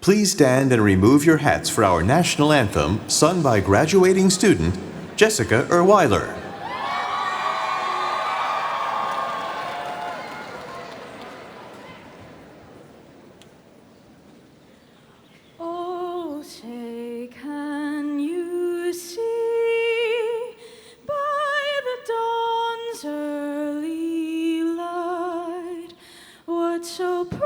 Please stand and remove your hats for our national anthem, sung by graduating student Jessica Erweiler. Oh, say, can you see by the dawn's early light what so proudly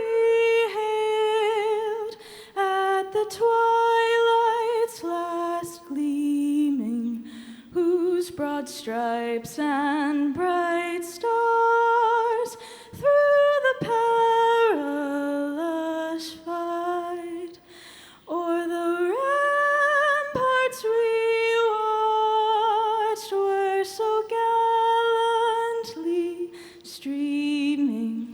we hailed at the twilight's last gleaming, whose broad stripes and bright stars through the perilous fight o'er the ramparts we watched were so gallantly streaming,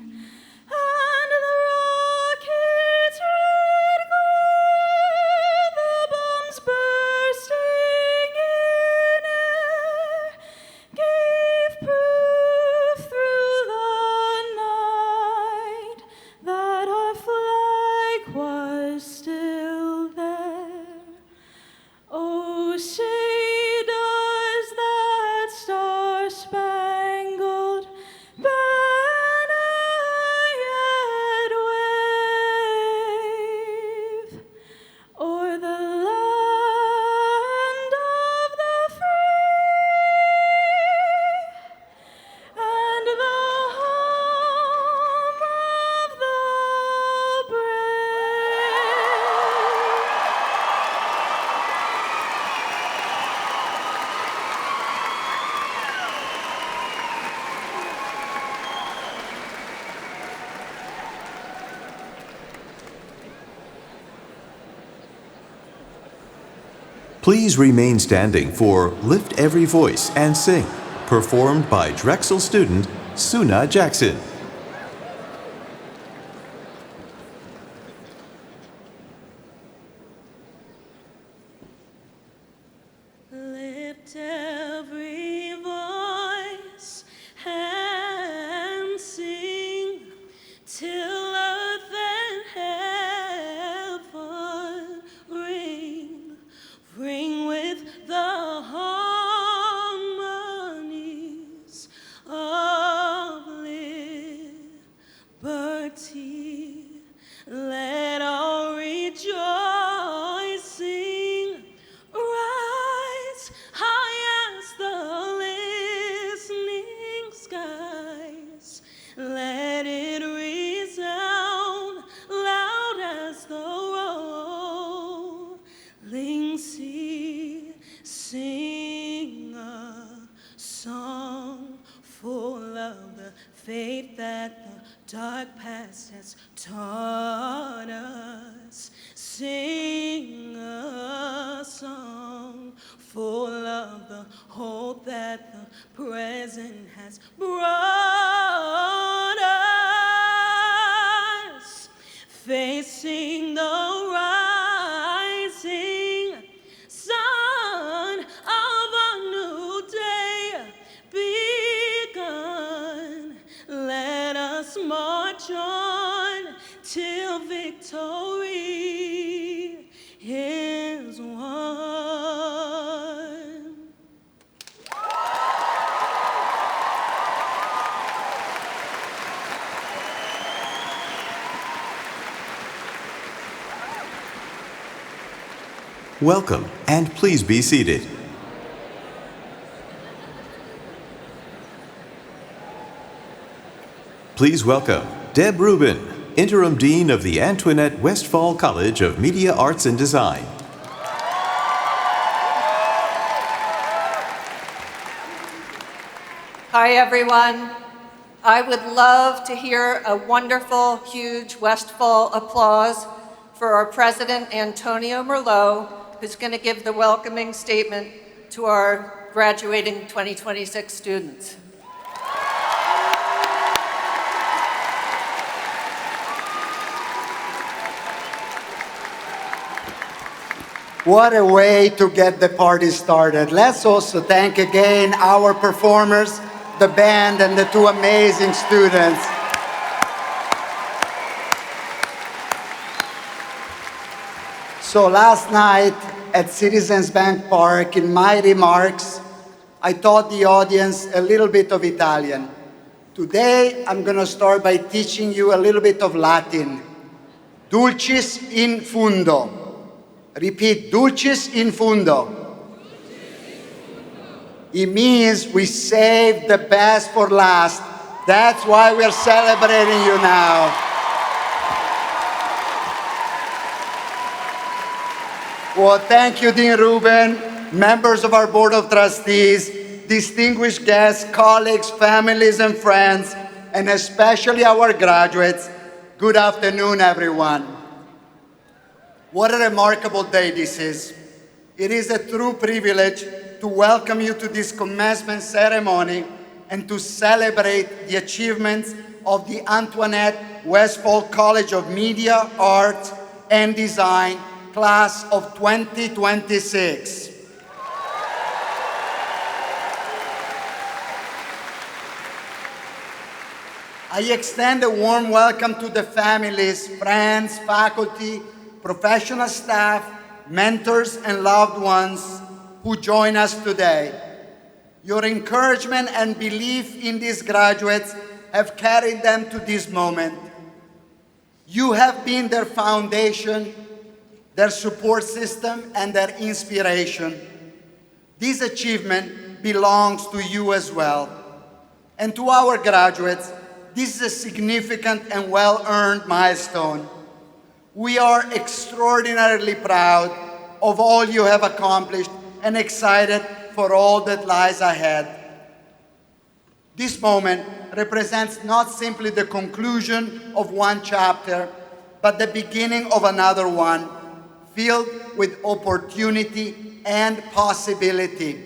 and the rockets' red glare, the bombs bursting in air, gave proof through the night that our flag was still there. Oh, say does that star-spangled banner yet wave o'er the land of the free and the home of the Please remain standing for Lift Every Voice and Sing, performed by Drexel student Suna Jackson. Lift every voice and sing till earth and heaven ring, ring with the harmonies of liberty. Let all rejoicing rise high as the listening skies. Let it resound loud as the rolling sea. Sing a song full of the faith that the dark past has taught us. Sing a song full of the hope that the present has brought us. Facing the rising sun of a new day begun. Let us march on till victory is won. Welcome, and please be seated. Please welcome Deb Rubin, Interim Dean of the Antoinette Westphal College of Media Arts and Design. Hi, everyone. I would love to hear a wonderful, huge Westphal applause for our president, Antonio Merlot, who's going to give the welcoming statement to our graduating 2026 students. What a way to get the party started. Let's also thank again our performers, the band, and the two amazing students. So last night at Citizens Bank Park, in my remarks, I taught the audience a little bit of Italian. Today, I'm going to start by teaching you a little bit of Latin. Dulcis in fundo. Repeat, dulcis in fundo. It means we save the best for last. That's why we're celebrating you now. Well, thank you, Dean Rubin, members of our Board of Trustees, distinguished guests, colleagues, families, and friends, and especially our graduates. Good afternoon, everyone. What a remarkable day this is. It is a true privilege to welcome you to this commencement ceremony and to celebrate the achievements of the Antoinette Westphal College of Media, Arts, and Design class of 2026. I extend a warm welcome to the families, friends, faculty, professional staff, mentors, and loved ones who join us today. Your encouragement and belief in these graduates have carried them to this moment. You have been their foundation, their support system, and their inspiration. This achievement belongs to you as well. And to our graduates, this is a significant and well-earned milestone. We are extraordinarily proud of all you have accomplished and excited for all that lies ahead. This moment represents not simply the conclusion of one chapter, but the beginning of another one, filled with opportunity and possibility.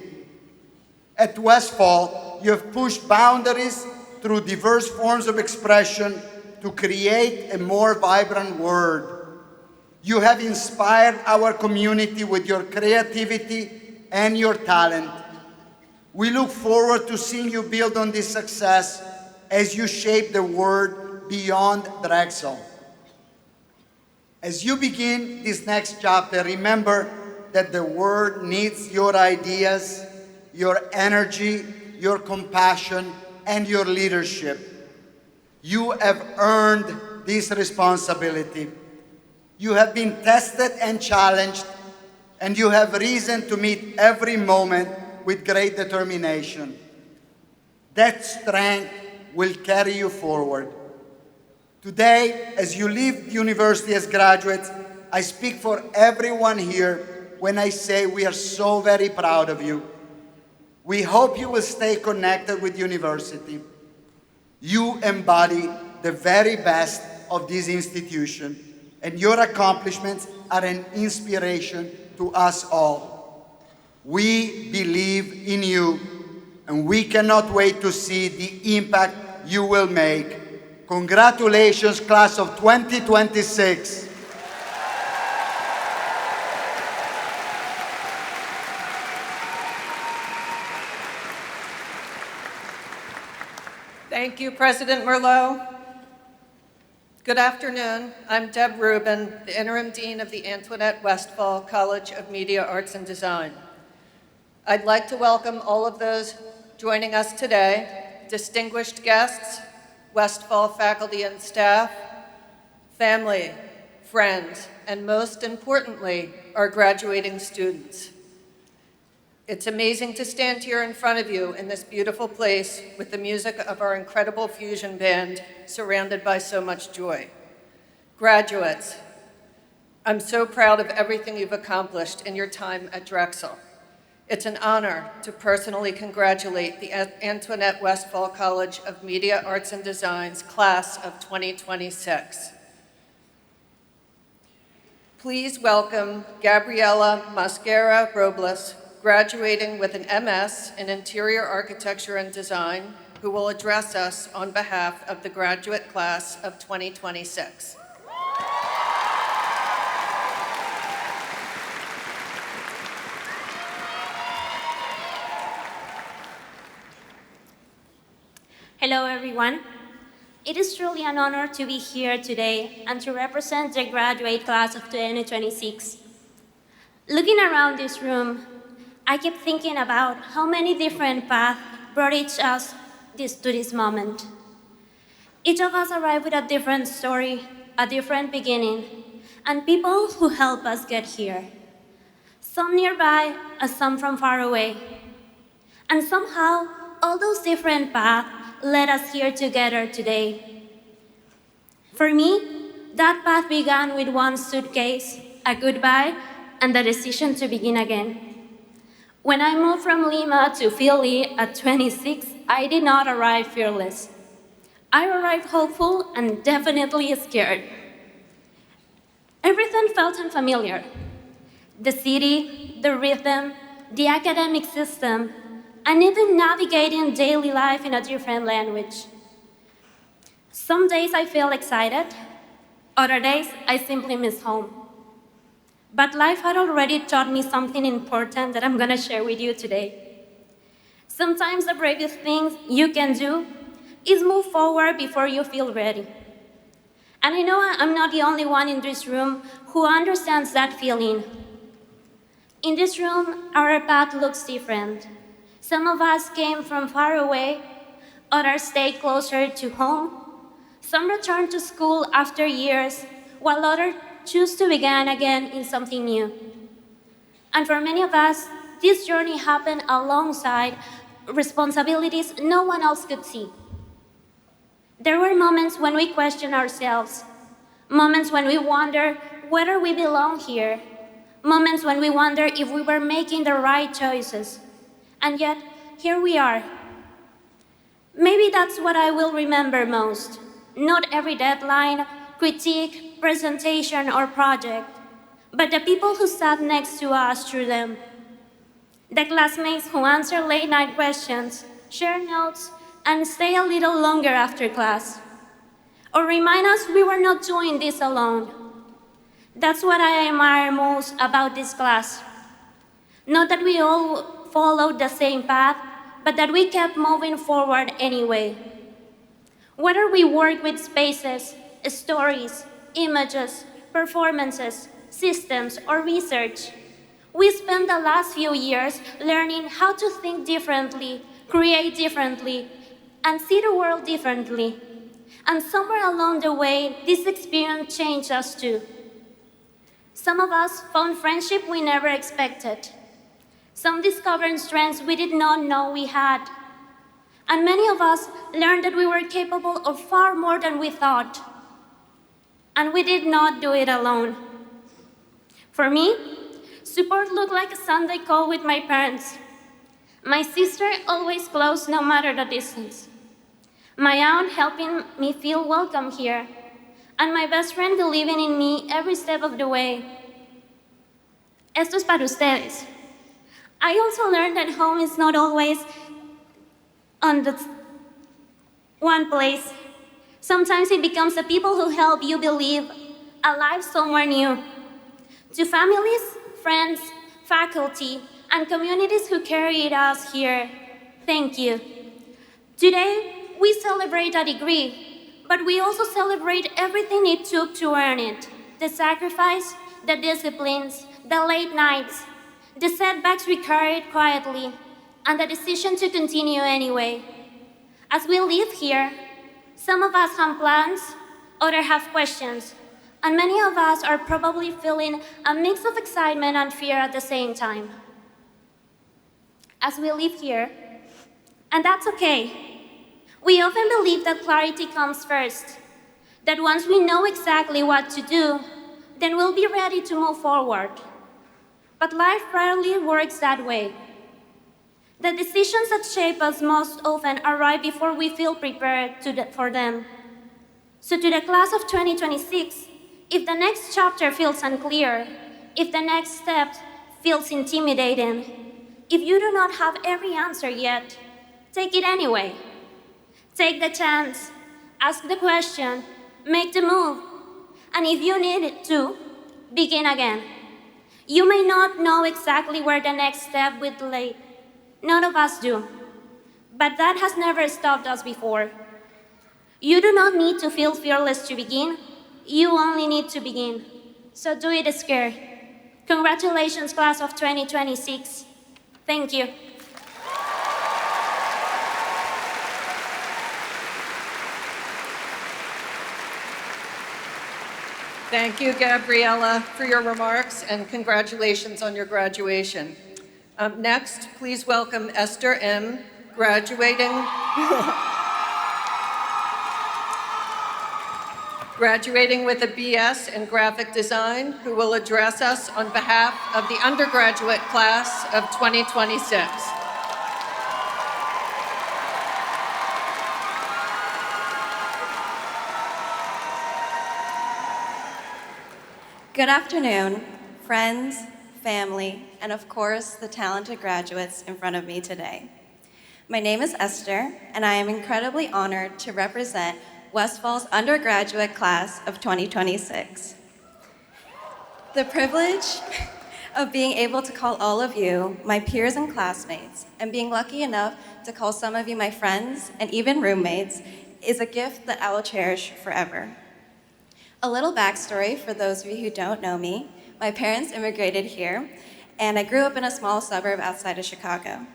At Westphal, you have pushed boundaries through diverse forms of expression to create a more vibrant world. You have inspired our community with your creativity and your talent. We look forward to seeing you build on this success as you shape the world beyond Drexel. As you begin this next chapter, remember that the world needs your ideas, your energy, your compassion, and your leadership. You have earned this responsibility. You have been tested and challenged, and you have reason to meet every moment with great determination. That strength will carry you forward. Today, as you leave the university as graduates, I speak for everyone here when I say we are so very proud of you. We hope you will stay connected with university. You embody the very best of this institution, and your accomplishments are an inspiration to us all. We believe in you, and we cannot wait to see the impact you will make. Congratulations, class of 2026. Thank you, President Merlot. Good afternoon. I'm Deb Rubin, the Interim Dean of the Antoinette Westphal College of Media, Arts, and Design. I'd like to welcome all of those joining us today, distinguished guests, Westphal faculty and staff, family, friends, and most importantly, our graduating students. It's amazing to stand here in front of you in this beautiful place with the music of our incredible fusion band surrounded by so much joy. Graduates, I'm so proud of everything you've accomplished in your time at Drexel. It's an honor to personally congratulate the Antoinette Westphal College of Media, Arts, and Design's class of 2026. Please welcome Gabriela Mascara Robles, graduating with an MS in Interior Architecture and Design, who will address us on behalf of the graduate class of 2026. Hello, everyone. It is truly an honor to be here today and to represent the graduate class of 2026. Looking around this room, I kept thinking about how many different paths brought each us to this moment. Each of us arrived with a different story, a different beginning, and people who help us get here. Some nearby, and some from far away. And somehow, all those different paths led us here together today. For me, that path began with one suitcase, a goodbye, and the decision to begin again. When I moved from Lima to Philly at 26, I did not arrive fearless. I arrived hopeful and definitely scared. Everything felt unfamiliar. The city, the rhythm, the academic system, and even navigating daily life in a different language. Some days I feel excited, other days I simply miss home. But life had already taught me something important that I'm gonna share with you today. Sometimes the bravest thing you can do is move forward before you feel ready. And I know I'm not the only one in this room who understands that feeling. In this room, our path looks different. Some of us came from far away, others stayed closer to home. Some returned to school after years, while others choose to begin again in something new. And for many of us, this journey happened alongside responsibilities no one else could see. There were moments when we questioned ourselves, moments when we wondered whether we belong here, moments when we wondered if we were making the right choices. And yet, here we are. Maybe that's what I will remember most. Not every deadline, critique, presentation, or project, but the people who sat next to us through them. The classmates who answer late-night questions, share notes, and stay a little longer after class. Or remind us we were not doing this alone. That's what I admire most about this class. Not that we all followed the same path, but that we kept moving forward anyway. Whether we work with spaces, stories, images, performances, systems, or research, we spent the last few years learning how to think differently, create differently, and see the world differently. And somewhere along the way, this experience changed us too. Some of us found friendship we never expected. Some discovered strengths we did not know we had. And many of us learned that we were capable of far more than we thought. And we did not do it alone. For me, support looked like a Sunday call with my parents. My sister always close no matter the distance. My aunt helping me feel welcome here. And my best friend believing in me every step of the way. Esto es para ustedes. I also learned that home is not always on the one place. Sometimes it becomes the people who help you believe a life somewhere new. To families, friends, faculty, and communities who carried us here, thank you. Today, we celebrate a degree, but we also celebrate everything it took to earn it. The sacrifice, the disciplines, the late nights, the setbacks we carried quietly, and the decision to continue anyway. As we live here, some of us have plans, others have questions, and many of us are probably feeling a mix of excitement and fear at the same time. As we live here, and that's okay. We often believe that clarity comes first, that once we know exactly what to do, then we'll be ready to move forward. But life rarely works that way. The decisions that shape us most often arrive before we feel prepared for them. So to the class of 2026, if the next chapter feels unclear, if the next step feels intimidating, if you do not have every answer yet, take it anyway. Take the chance, ask the question, make the move, and if you need it to, begin again. You may not know exactly where the next step will lead. None of us do. But that has never stopped us before. You do not need to feel fearless to begin. You only need to begin. So do it scared. Congratulations, class of 2026. Thank you. Thank you, Gabriella, for your remarks, and congratulations on your graduation. Next, please welcome Esther M., graduating with a BS in graphic design, who will address us on behalf of the undergraduate class of 2026. Good afternoon, friends, family, and of course, the talented graduates in front of me today. My name is Esther, and I am incredibly honored to represent Westphal's undergraduate class of 2026. The privilege of being able to call all of you my peers and classmates, and being lucky enough to call some of you my friends and even roommates, is a gift that I will cherish forever. A little backstory for those of you who don't know me: my parents immigrated here, and I grew up in a small suburb outside of Chicago.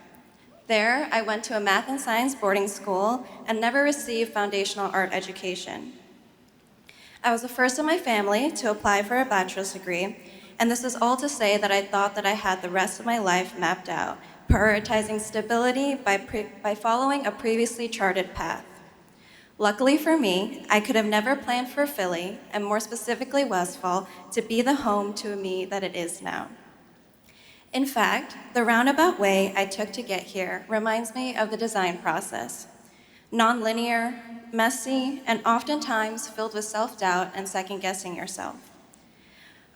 There, I went to a math and science boarding school and never received foundational art education. I was the first in my family to apply for a bachelor's degree, and this is all to say that I thought that I had the rest of my life mapped out, prioritizing stability by following a previously charted path. Luckily for me, I could have never planned for Philly, and more specifically Westphal, to be the home to me that it is now. In fact, the roundabout way I took to get here reminds me of the design process. Non-linear, messy, and oftentimes filled with self-doubt and second-guessing yourself.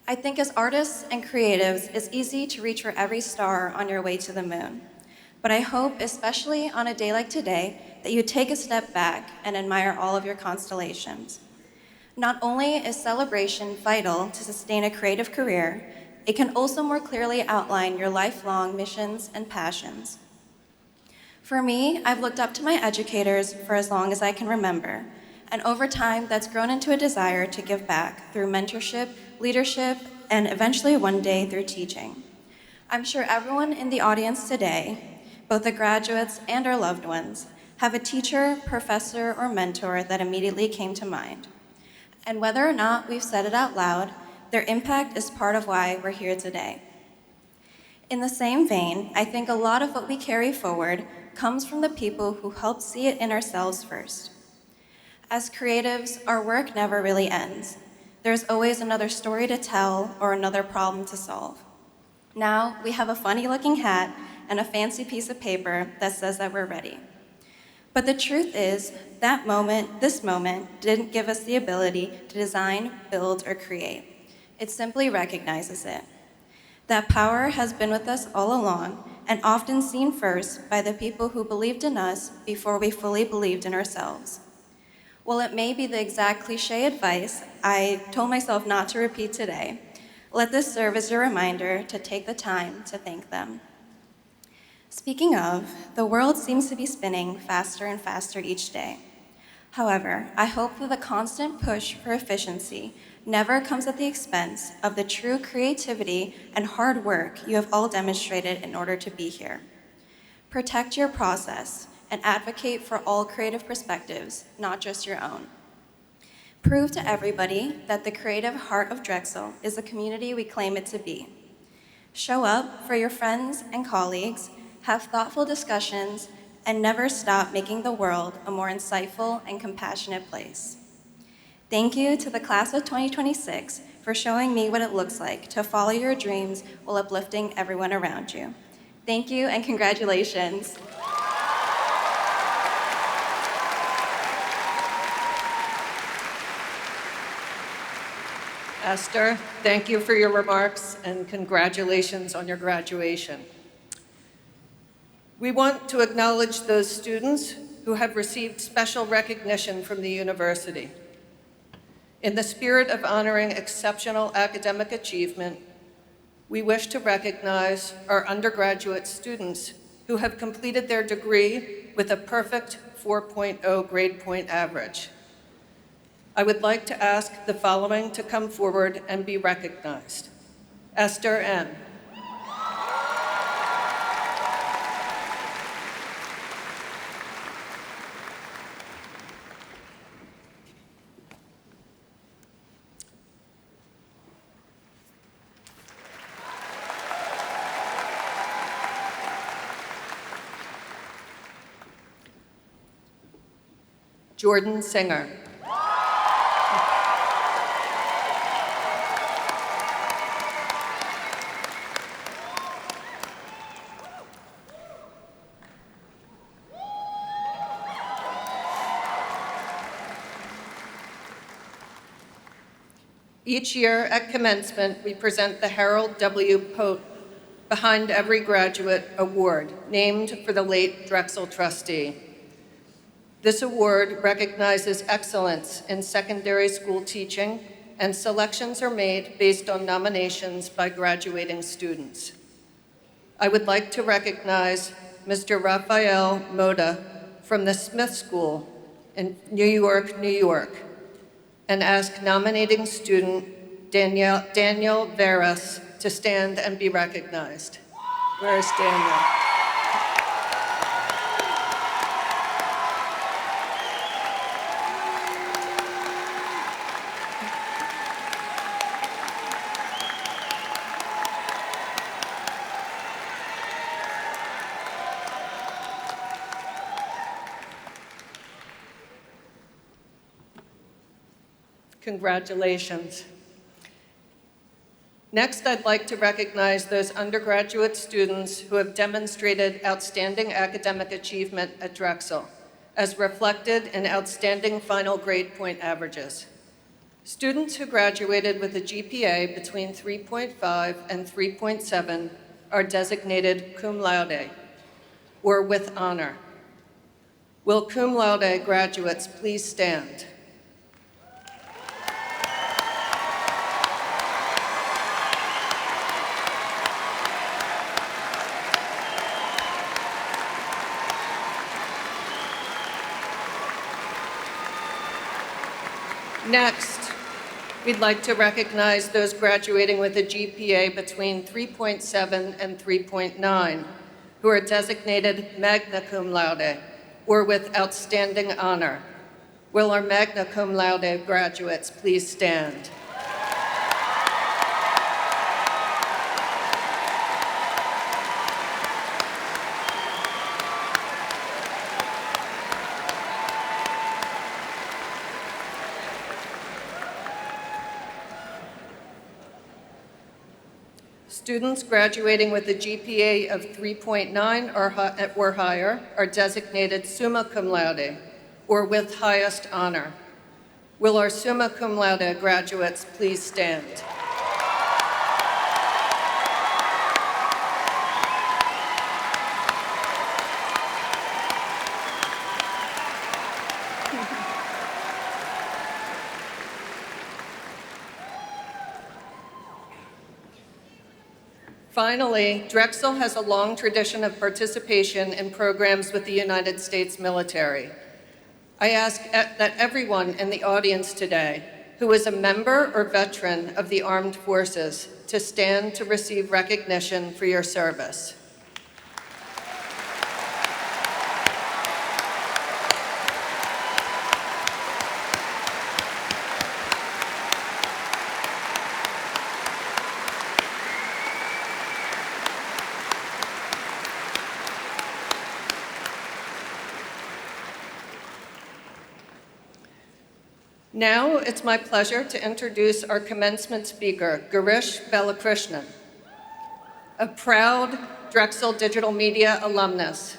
I think as artists and creatives, it's easy to reach for every star on your way to the moon. But I hope, especially on a day like today, that you take a step back and admire all of your constellations. Not only is celebration vital to sustain a creative career, it can also more clearly outline your lifelong missions and passions. For me, I've looked up to my educators for as long as I can remember, and over time, that's grown into a desire to give back through mentorship, leadership, and eventually one day through teaching. I'm sure everyone in the audience today, both the graduates and our loved ones, have a teacher, professor, or mentor that immediately came to mind. And whether or not we've said it out loud, their impact is part of why we're here today. In the same vein, I think a lot of what we carry forward comes from the people who helped see it in ourselves first. As creatives, our work never really ends. There's always another story to tell or another problem to solve. Now, we have a funny-looking hat and a fancy piece of paper that says that we're ready. But the truth is, this moment, didn't give us the ability to design, build, or create. It simply recognizes it. That power has been with us all along, and often seen first by the people who believed in us before we fully believed in ourselves. While it may be the exact cliche advice I told myself not to repeat today, let this serve as a reminder to take the time to thank them. Speaking of, the world seems to be spinning faster and faster each day. However, I hope that the constant push for efficiency never comes at the expense of the true creativity and hard work you have all demonstrated in order to be here. Protect your process and advocate for all creative perspectives, not just your own. Prove to everybody that the creative heart of Drexel is the community we claim it to be. Show up for your friends and colleagues, have thoughtful discussions, and never stop making the world a more insightful and compassionate place. Thank you to the class of 2026 for showing me what it looks like to follow your dreams while uplifting everyone around you. Thank you and congratulations. Esther, thank you for your remarks and congratulations on your graduation. We want to acknowledge those students who have received special recognition from the university. In the spirit of honoring exceptional academic achievement, we wish to recognize our undergraduate students who have completed their degree with a perfect 4.0 grade point average. I would like to ask the following to come forward and be recognized: Esther M. Jordan Singer. Each year at commencement, we present the Harold W. Pote Behind Every Graduate Award, named for the late Drexel trustee. This award recognizes excellence in secondary school teaching, and selections are made based on nominations by graduating students. I would like to recognize Mr. Raphael Moda from the Smith School in New York, New York, and ask nominating student Daniel Veras to stand and be recognized. Where is Daniel? Congratulations. Next, I'd like to recognize those undergraduate students who have demonstrated outstanding academic achievement at Drexel, as reflected in outstanding final grade point averages. Students who graduated with a GPA between 3.5 and 3.7 are designated cum laude, or with honor. Will cum laude graduates please stand? Next, we'd like to recognize those graduating with a GPA between 3.7 and 3.9, who are designated magna cum laude, or with outstanding honor. Will our magna cum laude graduates please stand? Students graduating with a GPA of 3.9 or higher are designated summa cum laude, or with highest honor. Will our summa cum laude graduates please stand? Finally, Drexel has a long tradition of participation in programs with the United States military. I ask that everyone in the audience today who is a member or veteran of the armed forces to stand to receive recognition for your service. Now it's my pleasure to introduce our commencement speaker, Girish Balakrishnan, a proud Drexel Digital Media alumnus.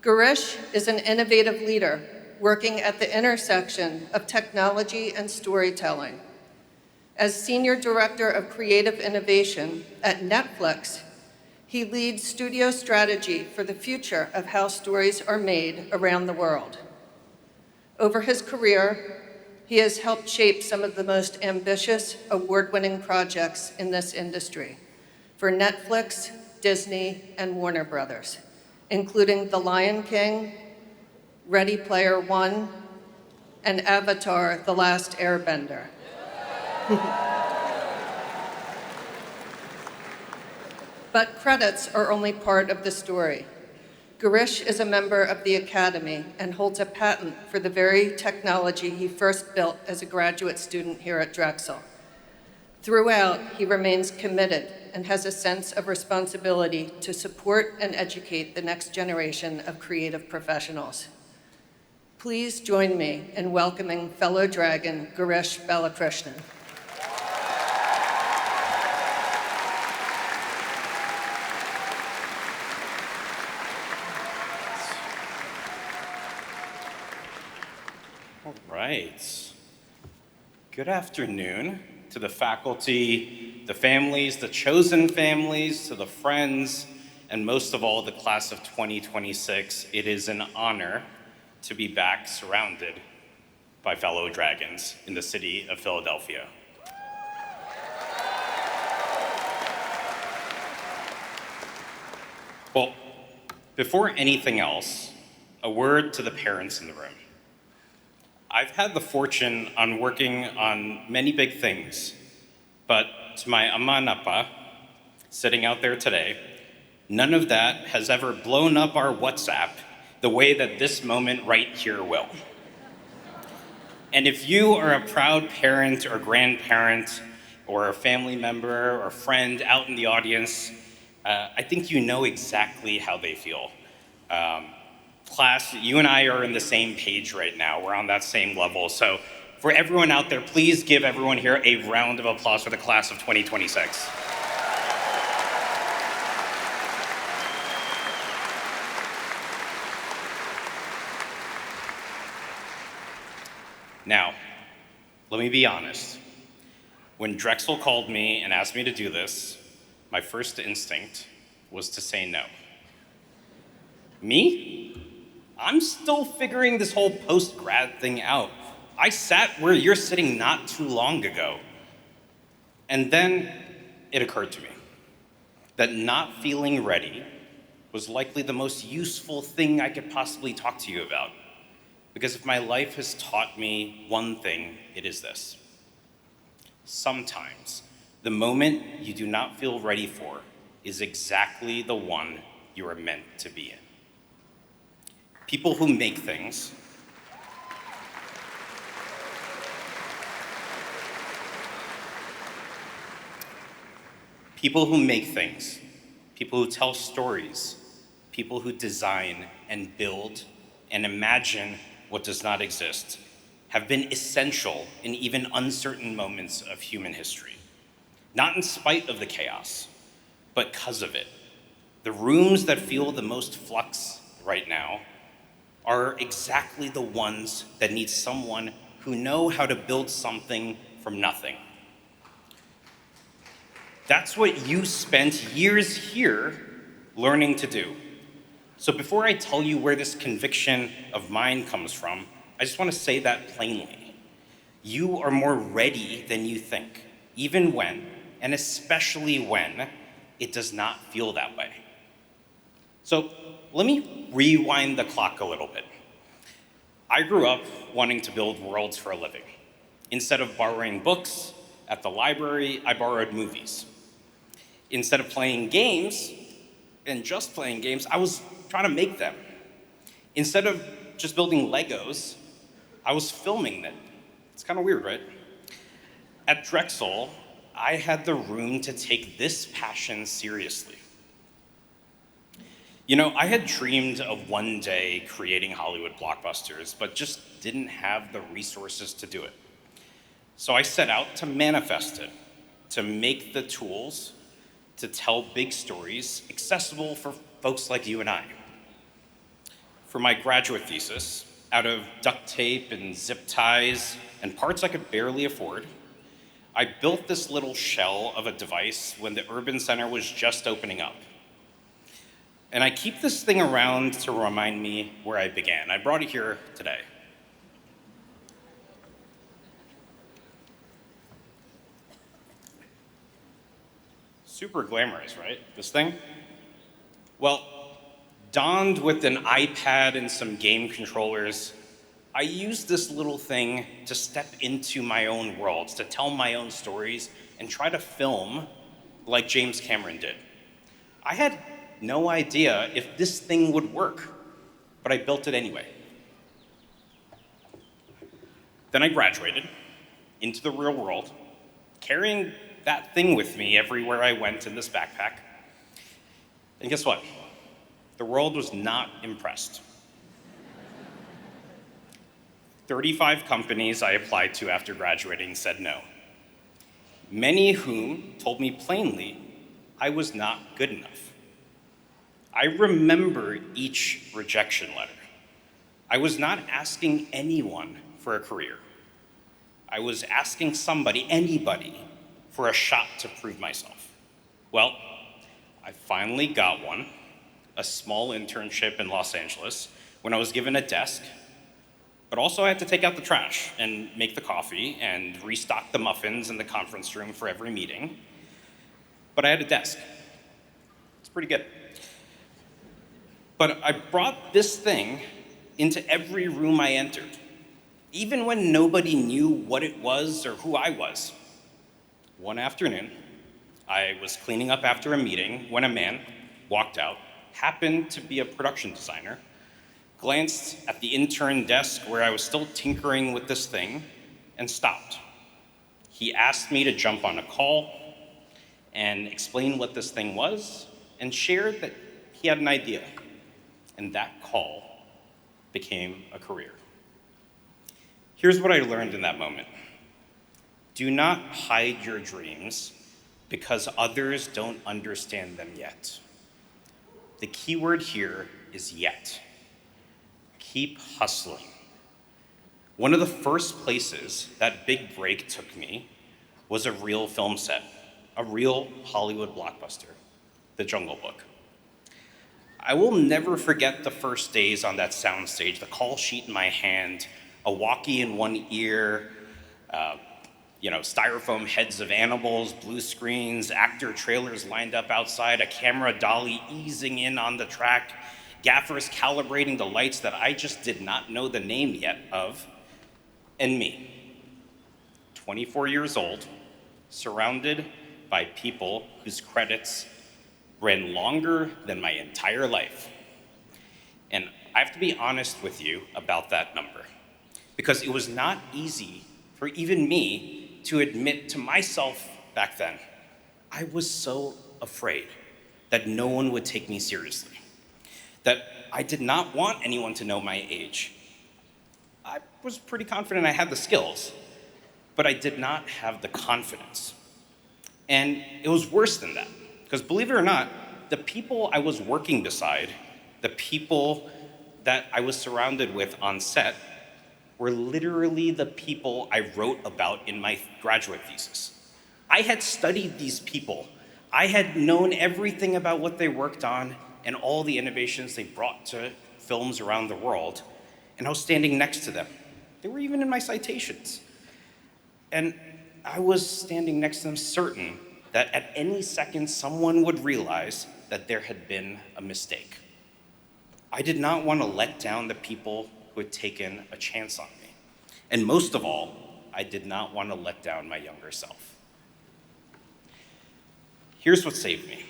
Girish is an innovative leader working at the intersection of technology and storytelling. As Senior Director of Creative Innovation at Netflix, he leads studio strategy for the future of how stories are made around the world. Over his career, he has helped shape some of the most ambitious, award-winning projects in this industry for Netflix, Disney, and Warner Brothers, including The Lion King, Ready Player One, and Avatar: The Last Airbender. But credits are only part of the story. Girish is a member of the Academy and holds a patent for the very technology he first built as a graduate student here at Drexel. Throughout, he remains committed and has a sense of responsibility to support and educate the next generation of creative professionals. Please join me in welcoming fellow dragon Girish Balakrishnan. All right. Good afternoon to the faculty, the families, the chosen families, to the friends, and most of all, the class of 2026. It is an honor to be back surrounded by fellow dragons in the city of Philadelphia. Well, before anything else, a word to the parents in the room. I've had the fortune on working on many big things, but to my amma and appa, sitting out there today, none of that has ever blown up our WhatsApp the way that this moment right here will. And if you are a proud parent or grandparent or a family member or friend out in the audience, I think you know exactly how they feel. Class, you and I are on the same page right now. We're on that same level. So for everyone out there, please give everyone here a round of applause for the class of 2026. Now, let me be honest. When Drexel called me and asked me to do this, my first instinct was to say no. Me? I'm still figuring this whole post-grad thing out. I sat where you're sitting not too long ago. And then it occurred to me that not feeling ready was likely the most useful thing I could possibly talk to you about. Because if my life has taught me one thing, it is this. Sometimes the moment you do not feel ready for is exactly the one you are meant to be in. People who make things people who tell stories, people who design and build and imagine what does not exist, have been essential in even uncertain moments of human history. Not in spite of the chaos, but because of it. The rooms that feel the most flux right now are exactly the ones that need someone who know how to build something from nothing. That's what you spent years here learning to do. So before I tell you where this conviction of mine comes from, I just want to say that plainly. You are more ready than you think, even when, and especially when, it does not feel that way. So let me rewind the clock a little bit. I grew up wanting to build worlds for a living. Instead of borrowing books at the library, I borrowed movies. Instead of playing games, and just playing games, I was trying to make them. Instead of just building Legos, I was filming them. It's kind of weird, right? At Drexel, I had the room to take this passion seriously. You know, I had dreamed of one day creating Hollywood blockbusters, but just didn't have the resources to do it. So I set out to manifest it, to make the tools to tell big stories accessible for folks like you and I. For my graduate thesis, out of duct tape and zip ties and parts I could barely afford, I built this little shell of a device when the urban center was just opening up. And I keep this thing around to remind me where I began. I brought it here today. Super glamorous, right? This thing? Well, donned with an iPad and some game controllers, I used this little thing to step into my own worlds, to tell my own stories, and try to film like James Cameron did. I had no idea if this thing would work, but I built it anyway. Then I graduated into the real world, carrying that thing with me everywhere I went in this backpack. And guess what? The world was not impressed. 35 companies I applied to after graduating said no, many of whom told me plainly I was not good enough. I remember each rejection letter. I was not asking anyone for a career. I was asking somebody, anybody, for a shot to prove myself. Well, I finally got one, a small internship in Los Angeles, when I was given a desk, but also I had to take out the trash and make the coffee and restock the muffins in the conference room for every meeting. But I had a desk. It's pretty good. But I brought this thing into every room I entered, even when nobody knew what it was or who I was. One afternoon, I was cleaning up after a meeting when a man walked out, happened to be a production designer, glanced at the intern desk where I was still tinkering with this thing, and stopped. He asked me to jump on a call and explain what this thing was, and shared that he had an idea. And that call became a career. Here's what I learned in that moment. Do not hide your dreams because others don't understand them yet. The key word here is yet. Keep hustling. One of the first places that big break took me was a real film set, a real Hollywood blockbuster, The Jungle Book. I will never forget the first days on that soundstage, the call sheet in my hand, a walkie in one ear, styrofoam heads of animals, blue screens, actor trailers lined up outside, a camera dolly easing in on the track, gaffers calibrating the lights that I just did not know the name yet of, and me, 24 years old, surrounded by people whose credits ran longer than my entire life. And I have to be honest with you about that number, because it was not easy for even me to admit to myself back then. I was so afraid that no one would take me seriously, that I did not want anyone to know my age. I was pretty confident I had the skills, but I did not have the confidence. And it was worse than that, because believe it or not, the people I was working beside, the people that I was surrounded with on set, were literally the people I wrote about in my graduate thesis. I had studied these people. I had known everything about what they worked on and all the innovations they brought to films around the world, and I was standing next to them. They were even in my citations. And I was standing next to them certain that at any second someone would realize that there had been a mistake. I did not want to let down the people who had taken a chance on me. And most of all, I did not want to let down my younger self. Here's what saved me.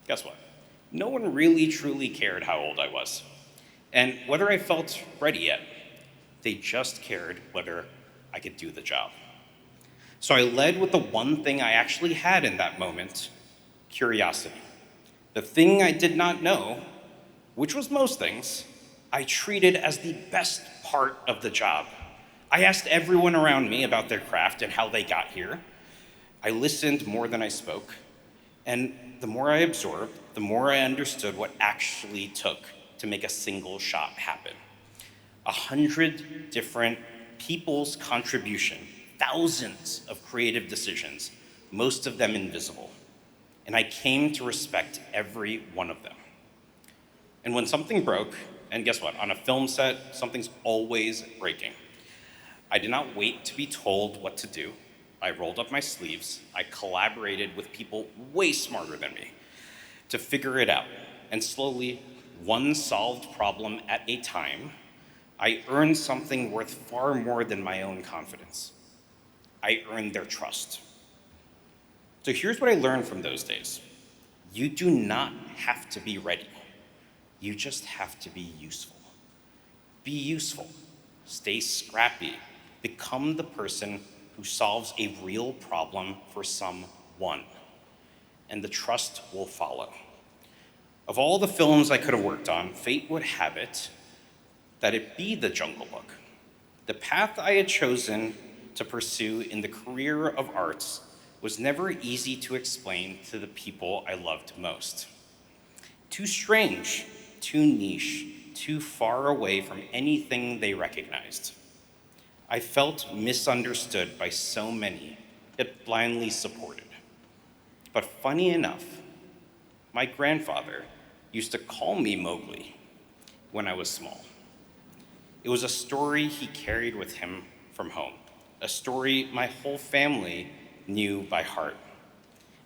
Guess what? No one really truly cared how old I was, and whether I felt ready yet. They just cared whether I could do the job. So I led with the one thing I actually had in that moment, curiosity. The thing I did not know, which was most things, I treated as the best part of the job. I asked everyone around me about their craft and how they got here. I listened more than I spoke, and the more I absorbed, the more I understood what actually took to make a single shot happen. 100 different people's contribution, thousands of creative decisions, most of them invisible. And I came to respect every one of them. And when something broke, and guess what, on a film set, something's always breaking. I did not wait to be told what to do. I rolled up my sleeves. I collaborated with people way smarter than me to figure it out. And slowly, one solved problem at a time, I earned something worth far more than my own confidence. I earned their trust. So here's what I learned from those days. You do not have to be ready. You just have to be useful. Be useful. Stay scrappy. Become the person who solves a real problem for someone. And the trust will follow. Of all the films I could have worked on, fate would have it that it be The Jungle Book. The path I had chosen to pursue in the career of arts was never easy to explain to the people I loved most. Too strange, too niche, too far away from anything they recognized. I felt misunderstood by so many, yet blindly supported. But funny enough, my grandfather used to call me Mowgli when I was small. It was a story he carried with him from home, a story my whole family knew by heart.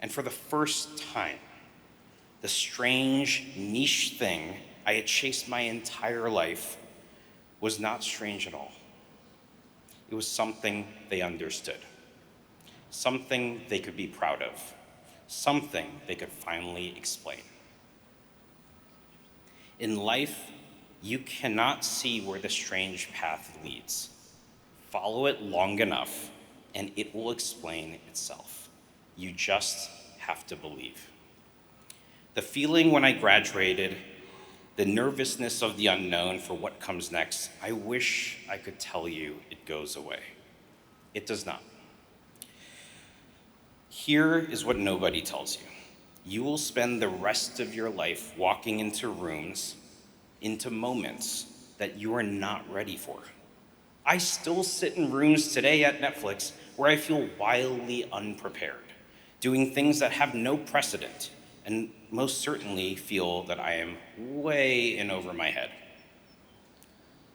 And for the first time, the strange, niche thing I had chased my entire life was not strange at all. It was something they understood, something they could be proud of, something they could finally explain. In life, you cannot see where the strange path leads. Follow it long enough, and it will explain itself. You just have to believe. The feeling when I graduated, the nervousness of the unknown for what comes next, I wish I could tell you it goes away. It does not. Here is what nobody tells you. You will spend the rest of your life walking into rooms, into moments that you are not ready for. I still sit in rooms today at Netflix where I feel wildly unprepared, doing things that have no precedent, and most certainly feel that I am way in over my head.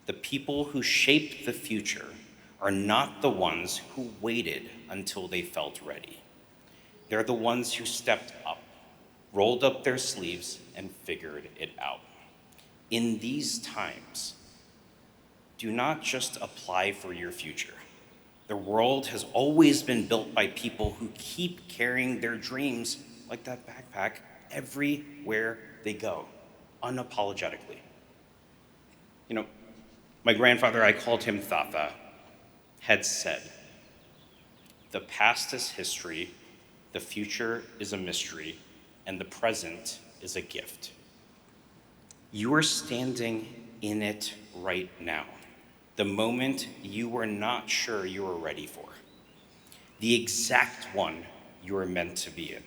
The people who shaped the future are not the ones who waited until they felt ready. They're the ones who stepped up, rolled up their sleeves, and figured it out. In these times, do not just apply for your future. The world has always been built by people who keep carrying their dreams like that backpack everywhere they go, unapologetically. You know, my grandfather, I called him Tata, had said, "The past is history, the future is a mystery, and the present is a gift." You are standing in it right now, the moment you were not sure you were ready for, the exact one you were meant to be in.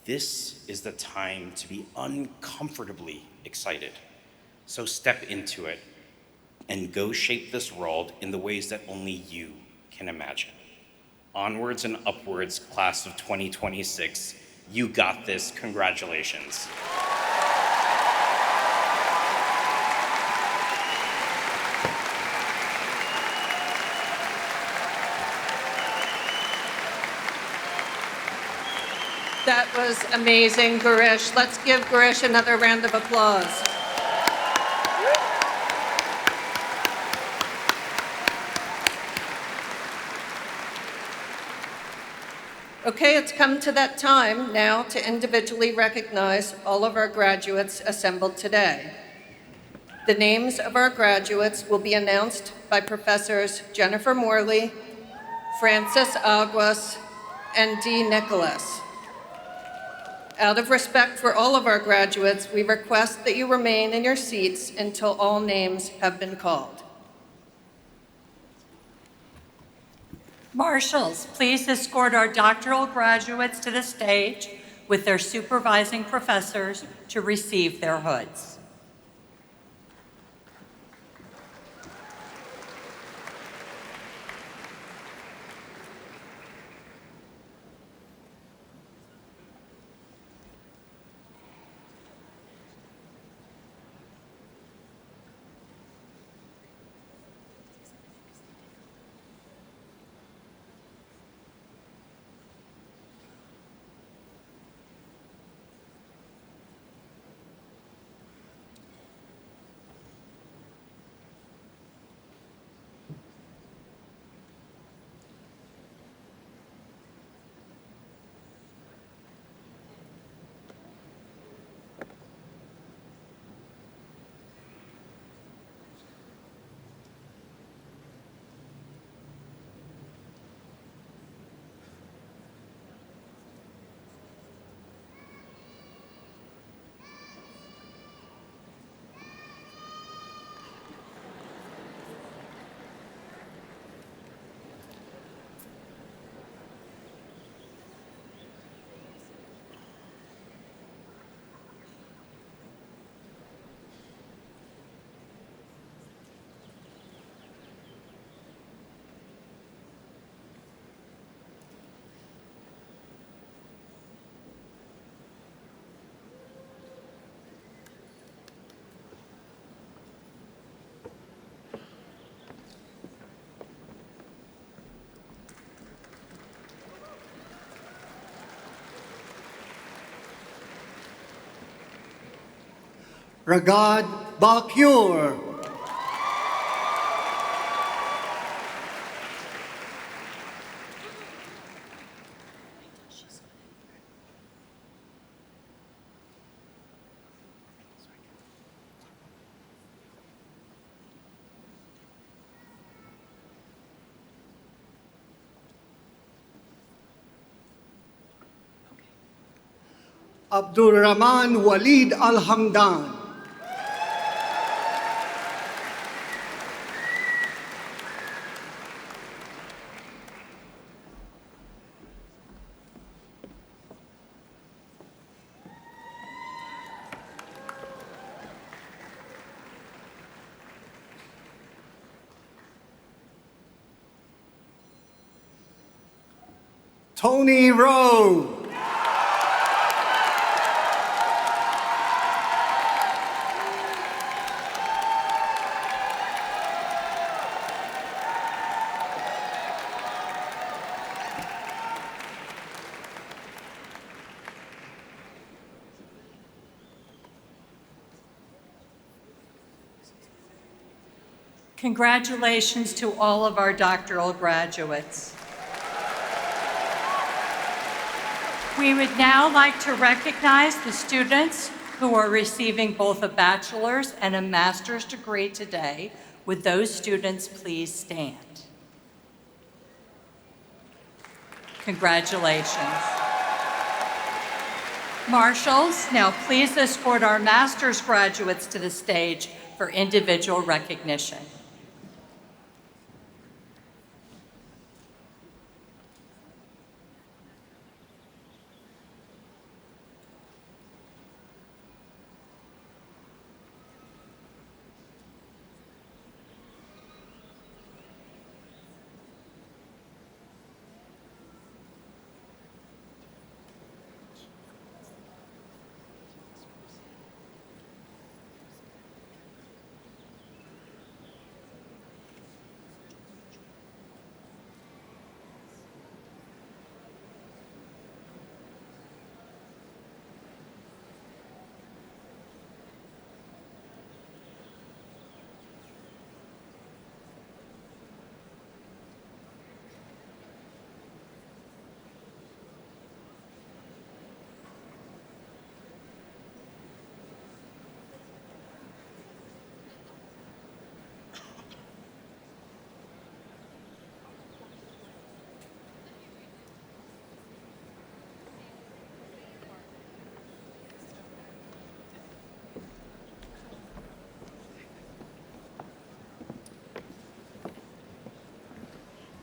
This is the time to be uncomfortably excited. So step into it and go shape this world in the ways that only you can imagine. Onwards and upwards, class of 2026. You got this. Congratulations. That was amazing, Gurish. Let's give Gurish another round of applause. Okay, it's come to that time now to individually recognize all of our graduates assembled today. The names of our graduates will be announced by Professors Jennifer Morley, Francis Aguas, and Dee Nicholas. Out of respect for all of our graduates, we request that you remain in your seats until all names have been called. Marshals, please escort our doctoral graduates to the stage with their supervising professors to receive their hoods. Ragad Balcure. Abdul Rahman Walid Al-Hamdan. Tony Rowe. Congratulations to all of our doctoral graduates. We would now like to recognize the students who are receiving both a bachelor's and a master's degree today. Would those students please stand? Congratulations. Marshals, now please escort our master's graduates to the stage for individual recognition.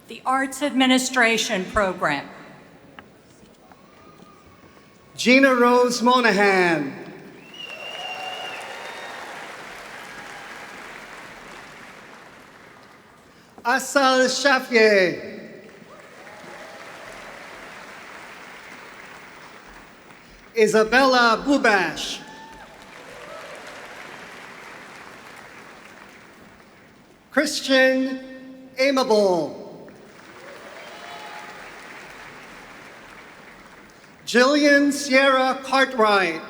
The Arts Administration Program. Gina Rose Monahan. Asal Shafye. Isabella Bubash. Christian Amable. Jillian Sierra Cartwright.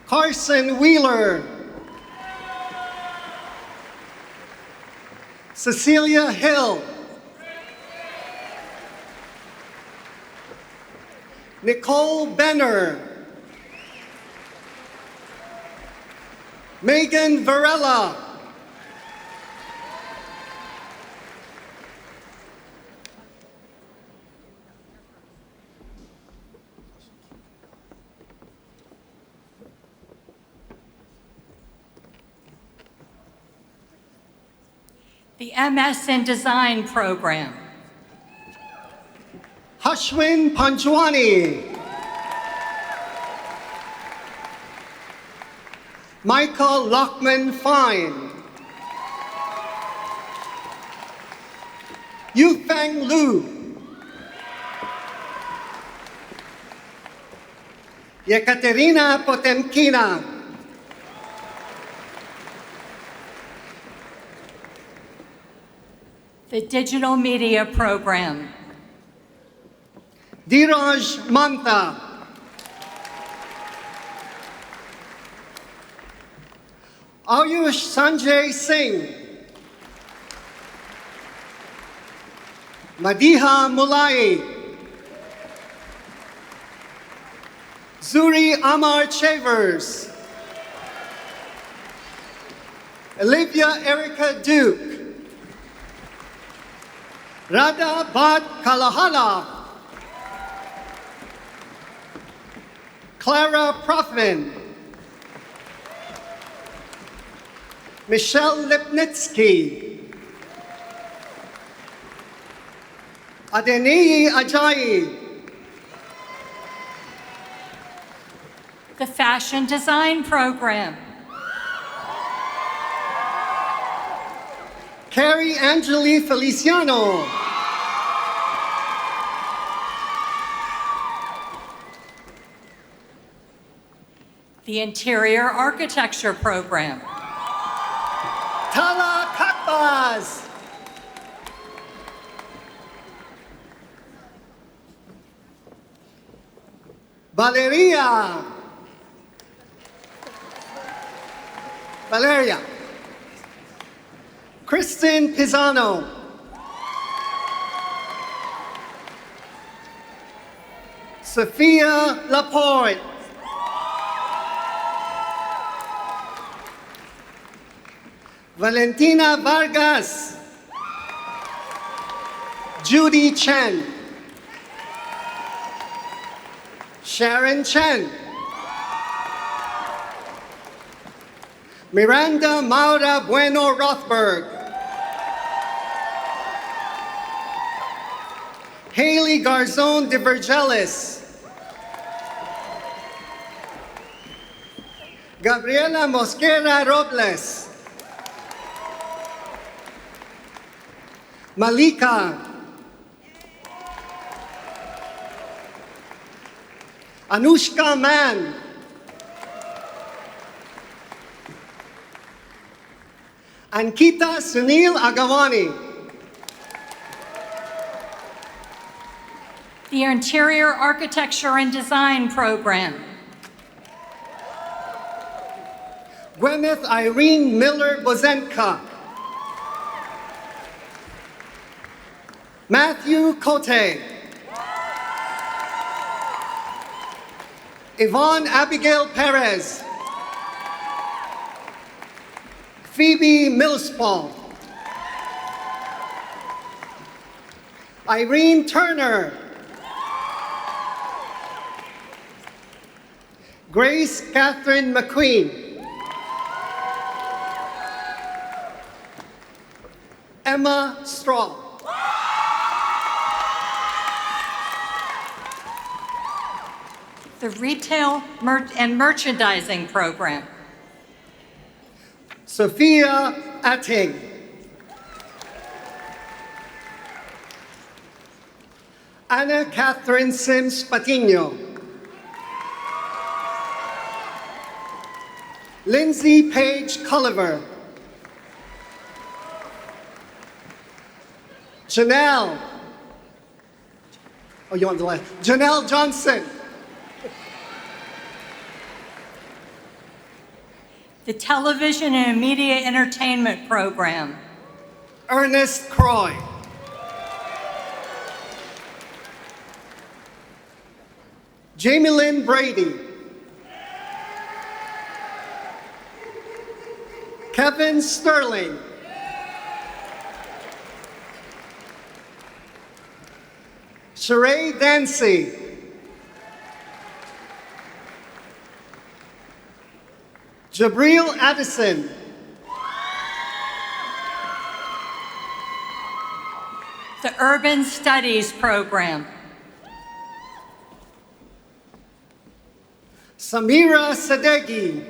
Carson Wheeler. Cecilia Hill. Nicole Benner. Megan Varela. The MS in Design Program. Hashwin Panjwani. Michael Lockman Fine. Yufeng Lu. Yekaterina Potemkina. The Digital Media Program. Diraj Manta. Ayush Sanjay Singh. Madiha Mulai. Zuri Amar Chavers. Olivia Erica Duke. Radha Bhat Kalahala. Clara Profin. Michelle Lipnitsky. Adeniyi Ajayi. The Fashion Design Program. Carrie Angeli Feliciano. The Interior Architecture Program. Tala Kakbaz. Valeria. Kristen Pisano. Sophia Laporte. Valentina Vargas. Judy Chen. Sharon Chen. Miranda Maura Bueno Rothberg. Haley Garzon de Vergelis. Gabriela Mosquera Robles. Malika. Anushka Mann. Ankita Sunil Agawani. The Interior Architecture and Design Program. Gwyneth Irene Miller Bozenka. Matthew Cote. Yvonne Abigail Perez. Phoebe Millspawn. Irene Turner. Grace Catherine McQueen. Emma Straw. The Retail and Merchandising Program. Sophia Atting. Anna Catherine Sims Patino. Lindsay Page Culliver. Janelle. Oh, you want the last? Janelle Johnson. The Television and Media Entertainment Program. Ernest Croy. Jamie Lynn Brady. Kevin Sterling. Sheree Dancy. Jabril Addison. The Urban Studies Program. Samira Sadeghi.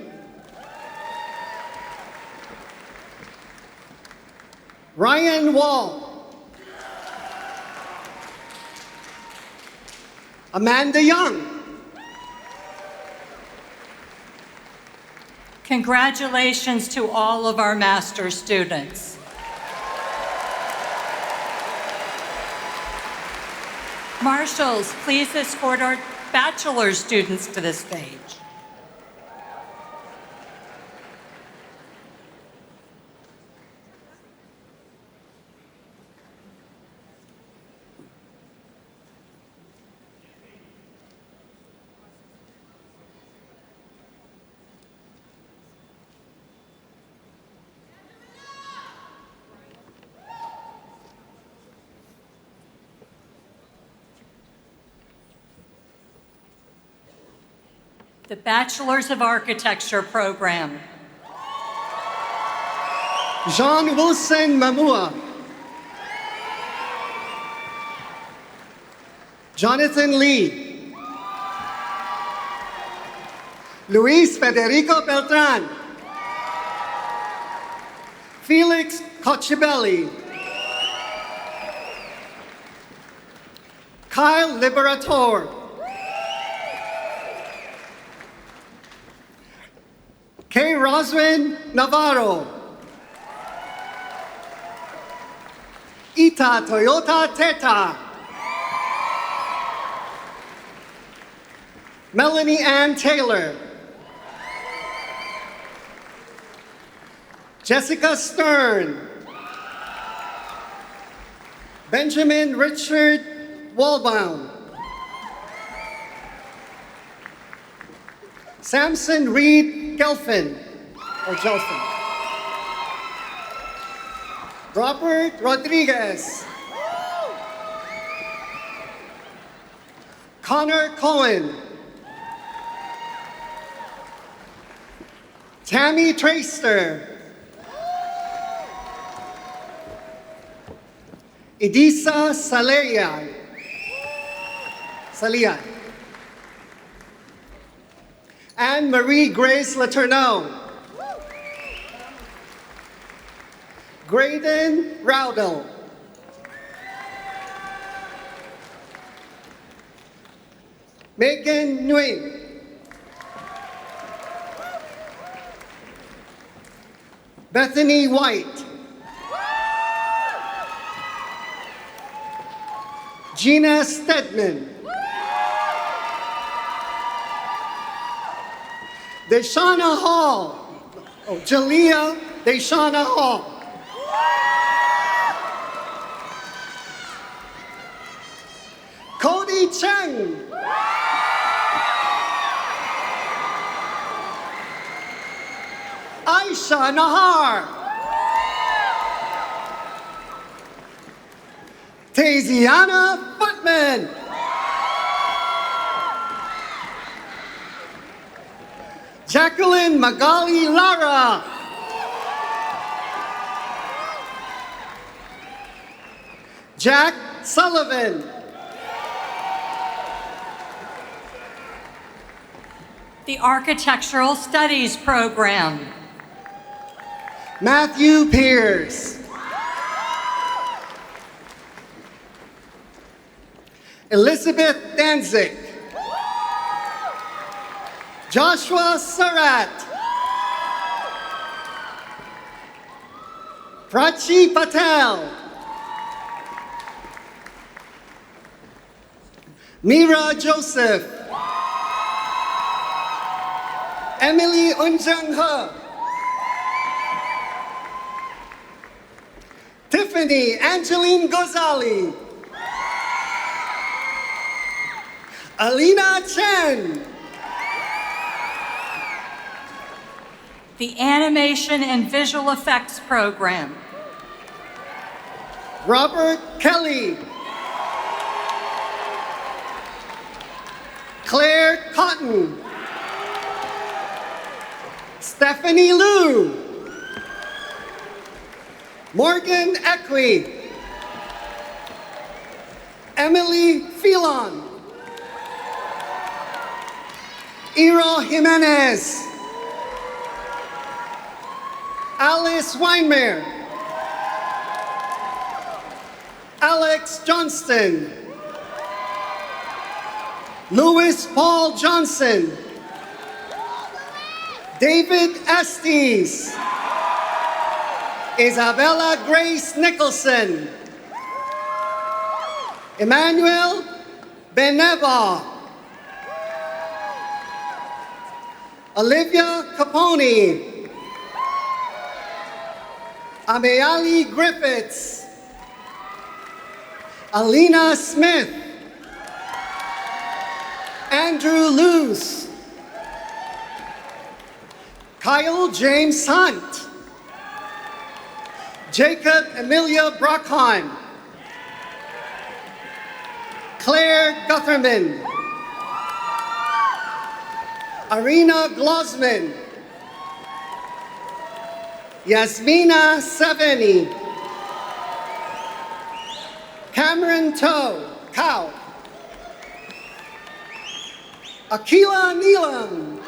Ryan Wall. Amanda Young. Congratulations to all of our master's students. Marshals, please escort our bachelor students to the stage. The Bachelors of Architecture program. John Wilson Mamua. Jonathan Lee. Luis Federico Beltran. Felix Cocciabelli. Kyle Liberator. Kay Roswin Navarro. Ita Toyota Teta. Melanie Ann Taylor. Jessica Stern. Benjamin Richard Walbaum. Samson Reed Gelfin, or Gelfin. Robert Rodriguez. Connor Cohen. Tammy Traster. Edisa Salia. Anne Marie Grace Letourneau. Graydon Rowdell. Megan Nguyen. Bethany White. Gina Stedman. Deshauna Hall. Oh, Jalea Deshauna Hall. Cody Cheng. Aisha Nahar. Taziana Footman. Jacqueline Magali Lara. Jack Sullivan. The Architectural Studies program. Matthew Pierce. Elizabeth Danzig. Joshua Surratt. Prachi Patel. Mira Joseph. Emily Unjung He. Tiffany Angeline Gozali. Alina Chen. The Animation and Visual Effects program. Robert Kelly. Claire Cotton. Stephanie Liu. Morgan Equi. Emily Filon. Iro Jimenez. Alice Weinmeyer. Alex Johnston. Louis Paul Johnson. David Estes. Isabella Grace Nicholson. Emmanuel Beneva. Olivia Capone. Ameali Griffiths. Alina Smith. Andrew Luce. Kyle James Hunt. Jacob Emilia Brockheim. Claire Gutherman. Arena Glosman. Yasmina Saveni. Cameron Cow. Akila Neelam.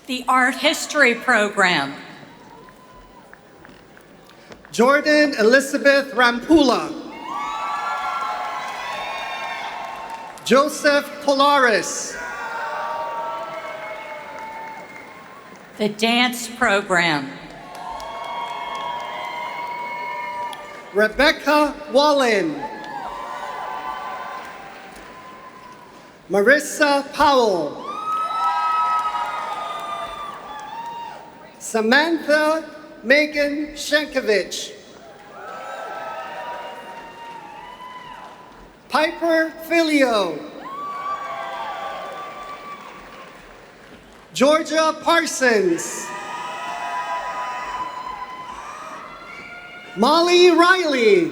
The Art History Program. Jordan Elizabeth Rampula. Joseph Polaris. The Dance Program. Rebecca Wallen. Marissa Powell. Samantha Megan Shankovich. Piper Filio. Georgia Parsons. Molly Riley.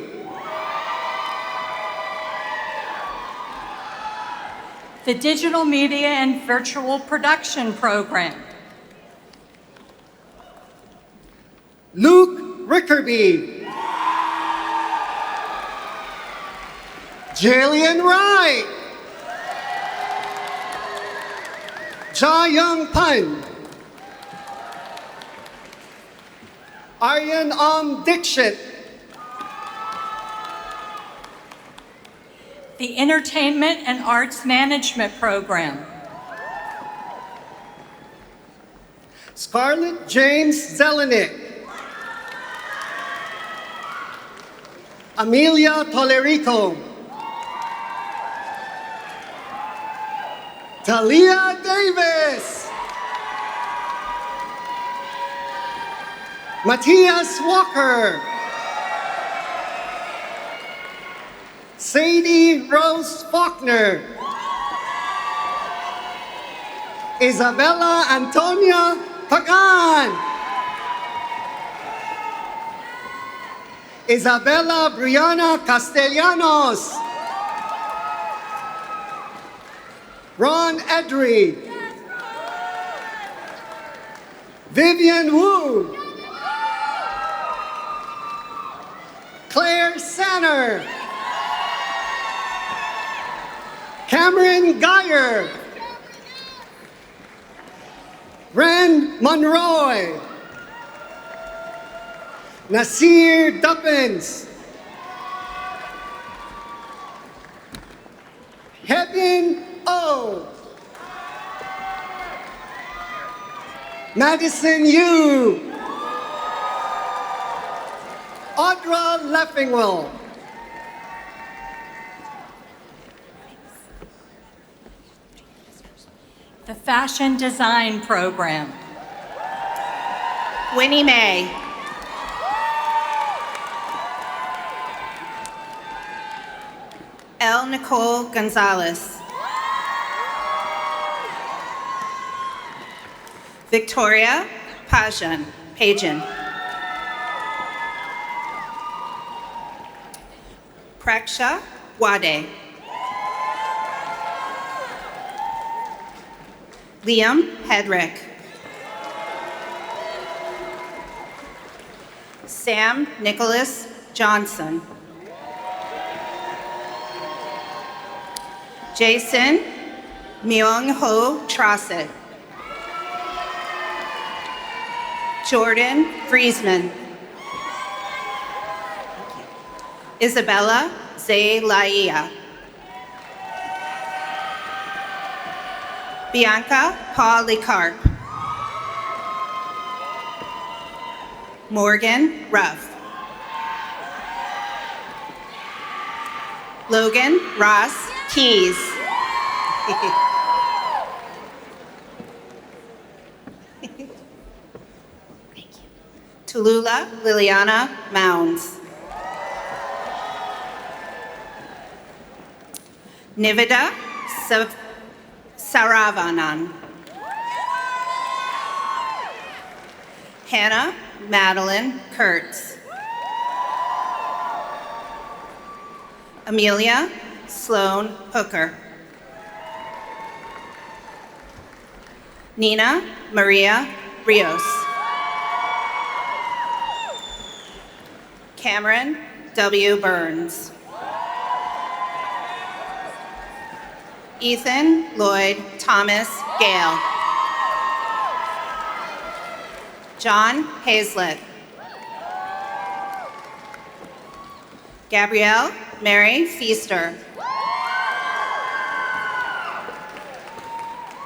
The Digital Media and Virtual Production Program. Luke Rickerby. Jillian Wright. Ja Young Pan. Aryan Dixit. The Entertainment and Arts Management Program. Scarlett James Zelenik. Amelia Tolerico. Talia Davis. Matthias Walker. Sadie Rose Faulkner. Isabella Antonia Pagan. Isabella Brianna Castellanos. Ron Edry. Vivian Wu. Claire Sanner. Cameron Geyer. Ren Monroy. Nasir Duppins. Hebin O. Madison Yu. Audra Leffingwell. The Fashion Design Program. Winnie Mae. L. Nicole Gonzalez. Victoria Pajan. Praksha Wade. Liam Hedrick. Sam Nicholas Johnson. Jason Myung-ho Trossett. Jordan Friesman. Isabella Zaylaia. Bianca Polycarp. Morgan Ruff. Logan Ross Keys. Tallulah Liliana Mounds. Nivida Saravanan. Hannah Madeline Kurtz. Amelia Sloan Hooker. Nina Maria Rios. Cameron W. Burns. Ethan Lloyd Thomas Gale. John Hazlett. Gabrielle Mary Feaster.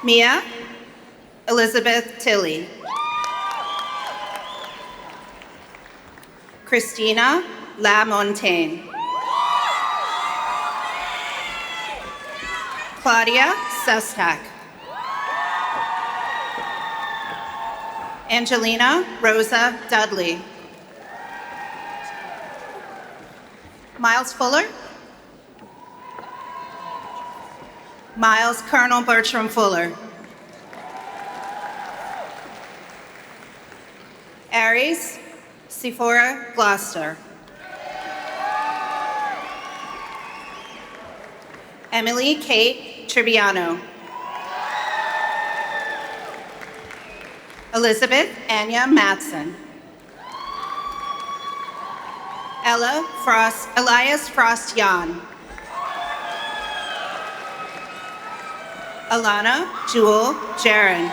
Mia Elizabeth Tilley. Christina Lamontagne. Claudia Sustak. Angelina Rosa Dudley. Miles Fuller. Miles Colonel Bertram Fuller. Aries Sephora Gloucester. Emily Kate Triviano. Elizabeth Anya Matson. Elias Frost Yan. Alana Jewel Jaron.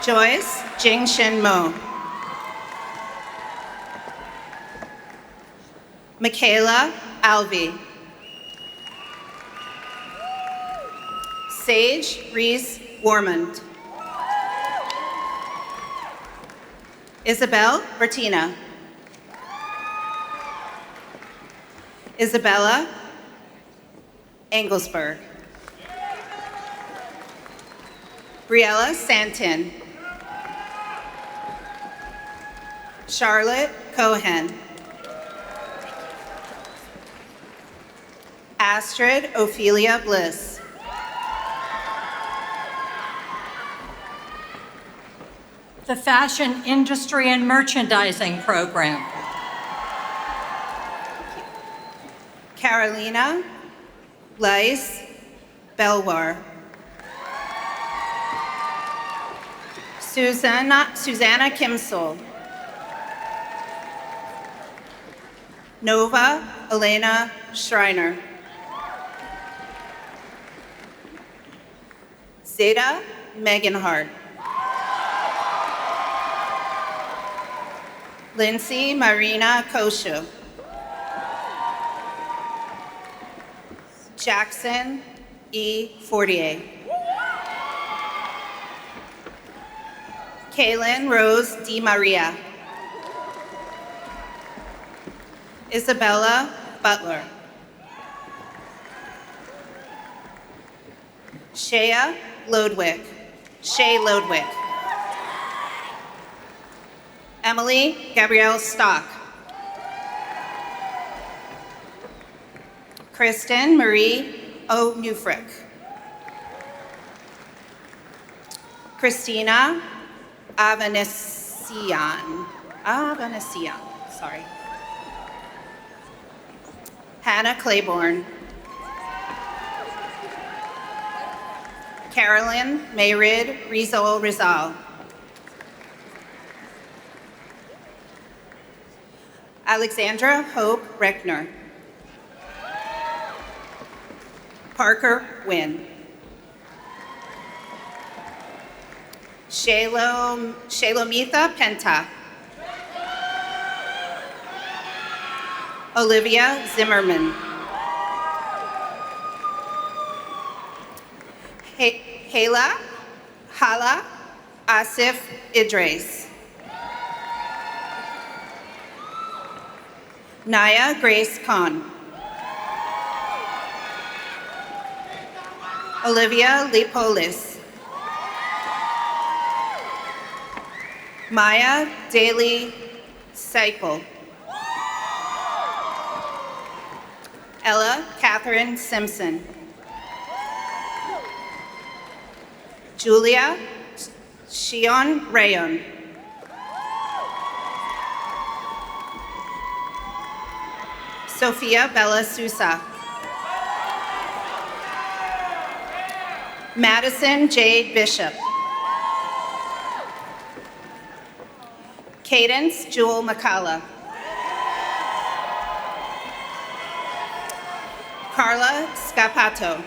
Joyce Jingshin Mo. Michaela Alvey. Sage Reese Warmond. Isabel Bertina. Isabella Engelsberg. Briella Santin. Charlotte Cohen. Astrid Ophelia Bliss. The Fashion Industry and Merchandising Program. Carolina Lice Belwar. Susanna Kimsel. Nova Elena Schreiner. Zeta Megan Hart. Lindsay Marina Koshu. Jackson E. Fortier. Kaylin Rose Di Maria. Isabella Butler. Shea Lodwick. Emily Gabrielle Stock. Kristen Marie O'Newfrick. Christina Avanesian, sorry. Hannah Claiborne. Carolyn Mayrid Rizal. Alexandra Hope Reckner. Parker Wynn. Shalomitha Penta. Olivia Zimmerman. Hala Asif Idris. Naya Grace Khan. Olivia Lipolis. Maya Daly Seipel. Ella Catherine Simpson. Julia Shion Rayon. Sophia Bella Sousa. Madison Jade Bishop. Cadence Jewel McCalla. Carla Scapato.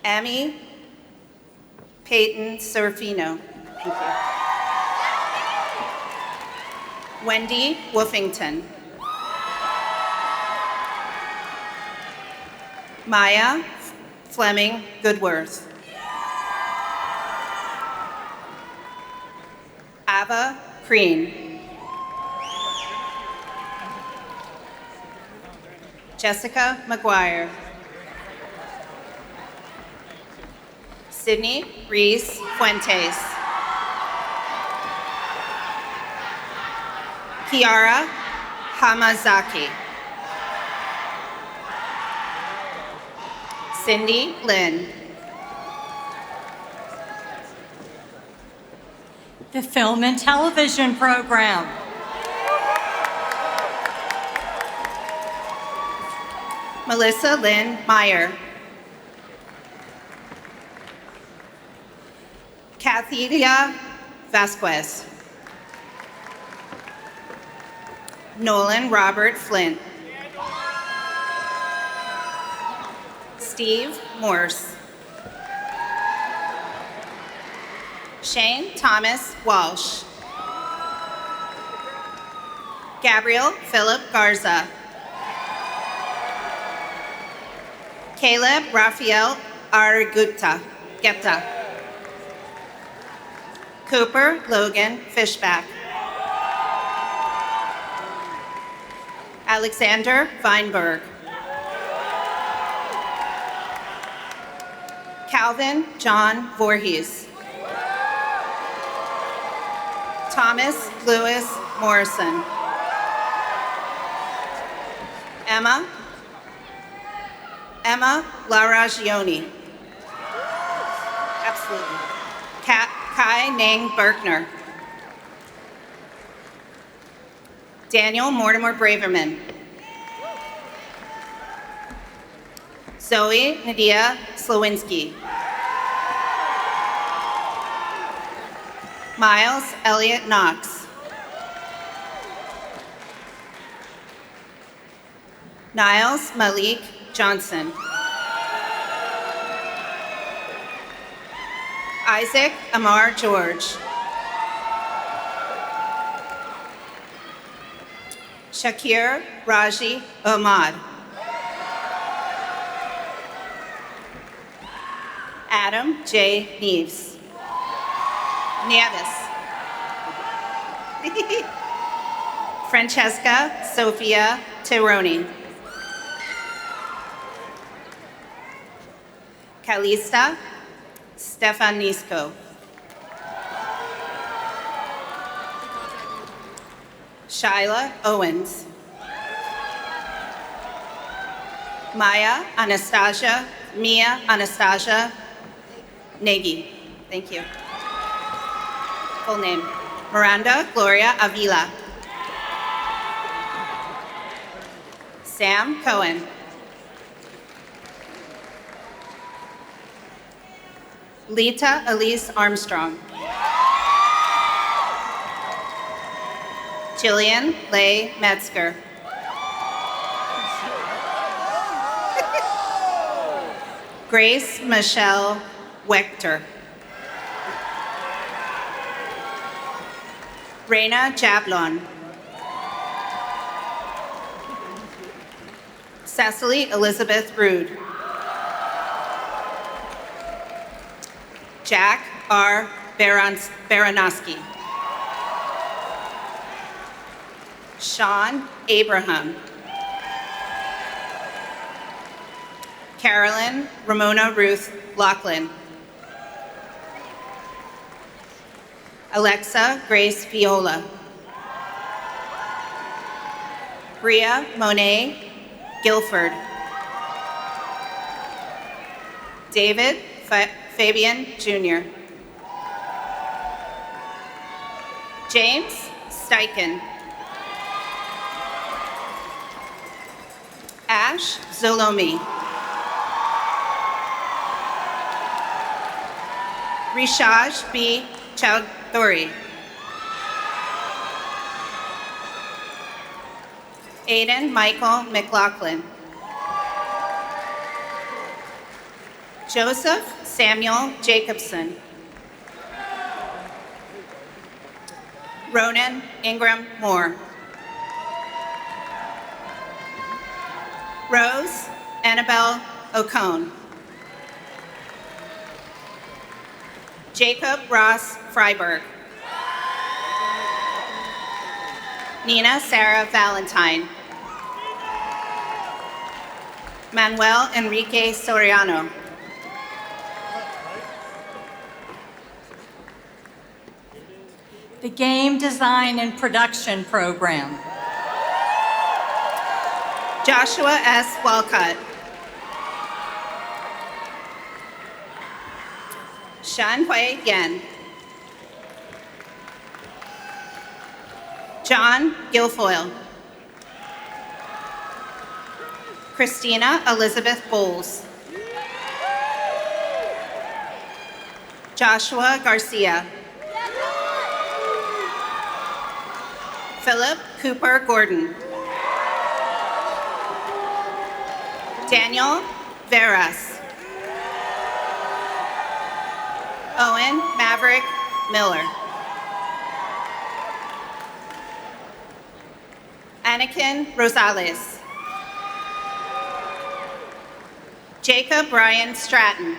Amy Peyton Serafino. Thank you. Wendy Woofington. Maya Fleming Goodworth. Ava Preen. Jessica McGuire. Sydney Reese Fuentes. Kiara Hamazaki. Cindy Lynn. The Film and Television Program. Melissa Lynn Meyer. Kathelia Vasquez. Nolan Robert Flint. Steve Morse. Shane Thomas Walsh. Gabriel Philip Garza. Caleb Rafael Arguta. Geta. Cooper Logan Fishback. Alexander Weinberg. Calvin John Voorhees. Thomas Lewis Morrison. Emma Laragioni. Absolutely. Kai Nang Berkner. Daniel Mortimer Braverman. Zoe Nadia Slowinski. Miles Elliott Knox. Niles Malik Johnson. Isaac Amar George. Shakir Raji Ahmad. Adam J. Nieves. Francesca Sophia Tironi. Kalista Stefanisco. Shyla Owens. Mia Anastasia Nagy. Thank you. Full name. Miranda Gloria Avila. Sam Cohen. Lita Elise Armstrong. Jillian Leigh Metzger. Grace Michelle Wechter. Reina Jablon. Cecily Elizabeth Rude. Jack R. Baranowski. Sean Abraham. Carolyn Ramona Ruth Lachlan. Alexa Grace Viola. Bria Monet Guilford. David Fabian Jr. James Steichen. Ash Ash Zolomi. Rishaj B. Chowdhury. Aiden Michael McLaughlin. Joseph Samuel Jacobson. Ronan Ingram Moore. Rose Annabelle Ocone. Jacob Ross Freiberg. Nina Sarah Valentine. Manuel Enrique Soriano. The Game Design and Production Program. Joshua S. Walcott. Shan Hui Yen. John Guilfoyle. Christina Elizabeth Bowles. Joshua Garcia. Philip Cooper Gordon. Daniel Veras. Owen Maverick Miller. Anakin Rosales. Jacob Ryan Stratton.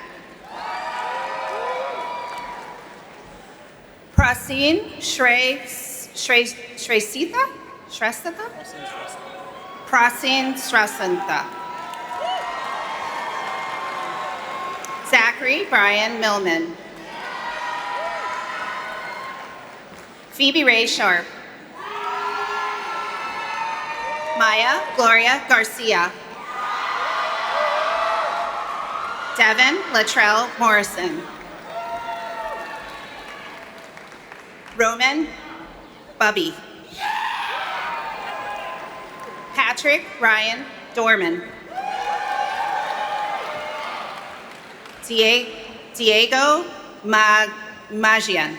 Prasin Shrestha? Prasin Shrestha. Zachary Brian Millman. Phoebe Ray Sharp. Maya Gloria Garcia. Devin Latrell Morrison. Roman Bubby. Patrick Ryan Dorman. Diego Magian.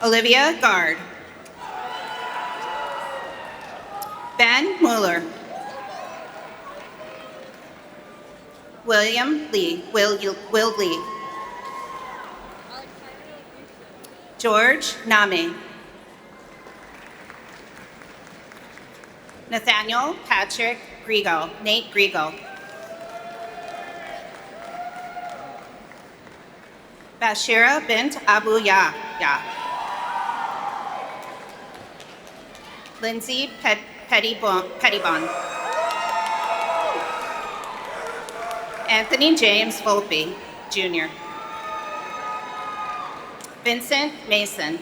Olivia Gard. Ben Mueller. William Lee. Will Lee. George Name. Nathaniel Patrick Griego. Nate Griego. Bashira bint Abu Yahya. Lindsay Pettibon. Anthony James Volpe, Jr. Vincent Mason.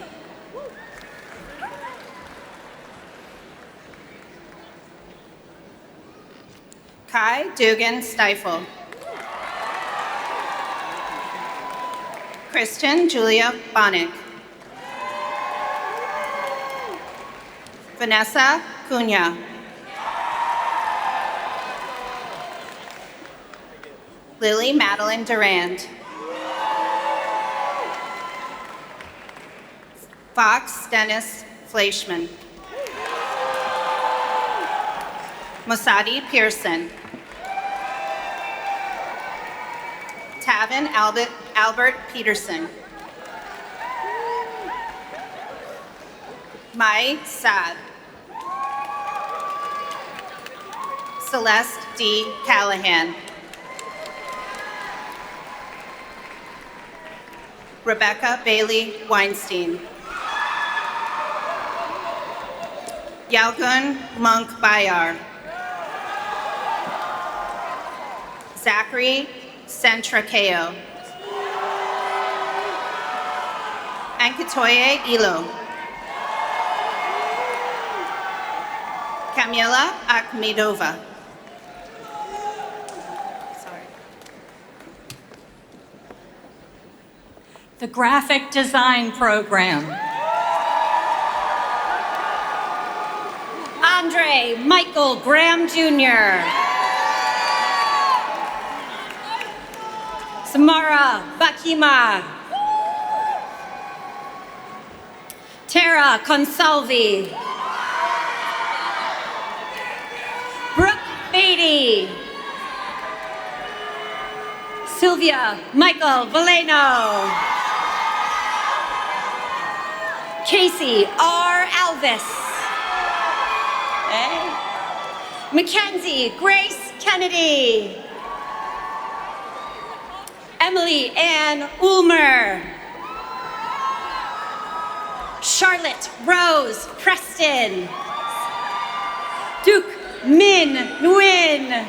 Kai Dugan Stifel. Christian Julia Bonnick. Vanessa Cunha. Lily Madeline Durand. Fox Dennis Fleischman. Mosadi Pearson. Tavin Albert Peterson. Mai Sad. Celeste D. Callahan. Rebecca Bailey Weinstein. Yalgun Monk Bayar. Zachary Centrakeo. Ankitoye Ilo. Camila Akhmedova. The Graphic Design Program. Andre Michael Graham Jr. Samara Bakima. Tara Consalvi. Brooke Beatty. Sylvia Michael Valeno. Casey R. Alvis. Okay. Mackenzie Grace Kennedy. Emily Ann Ulmer. Charlotte Rose Preston. Duke Min Nguyen.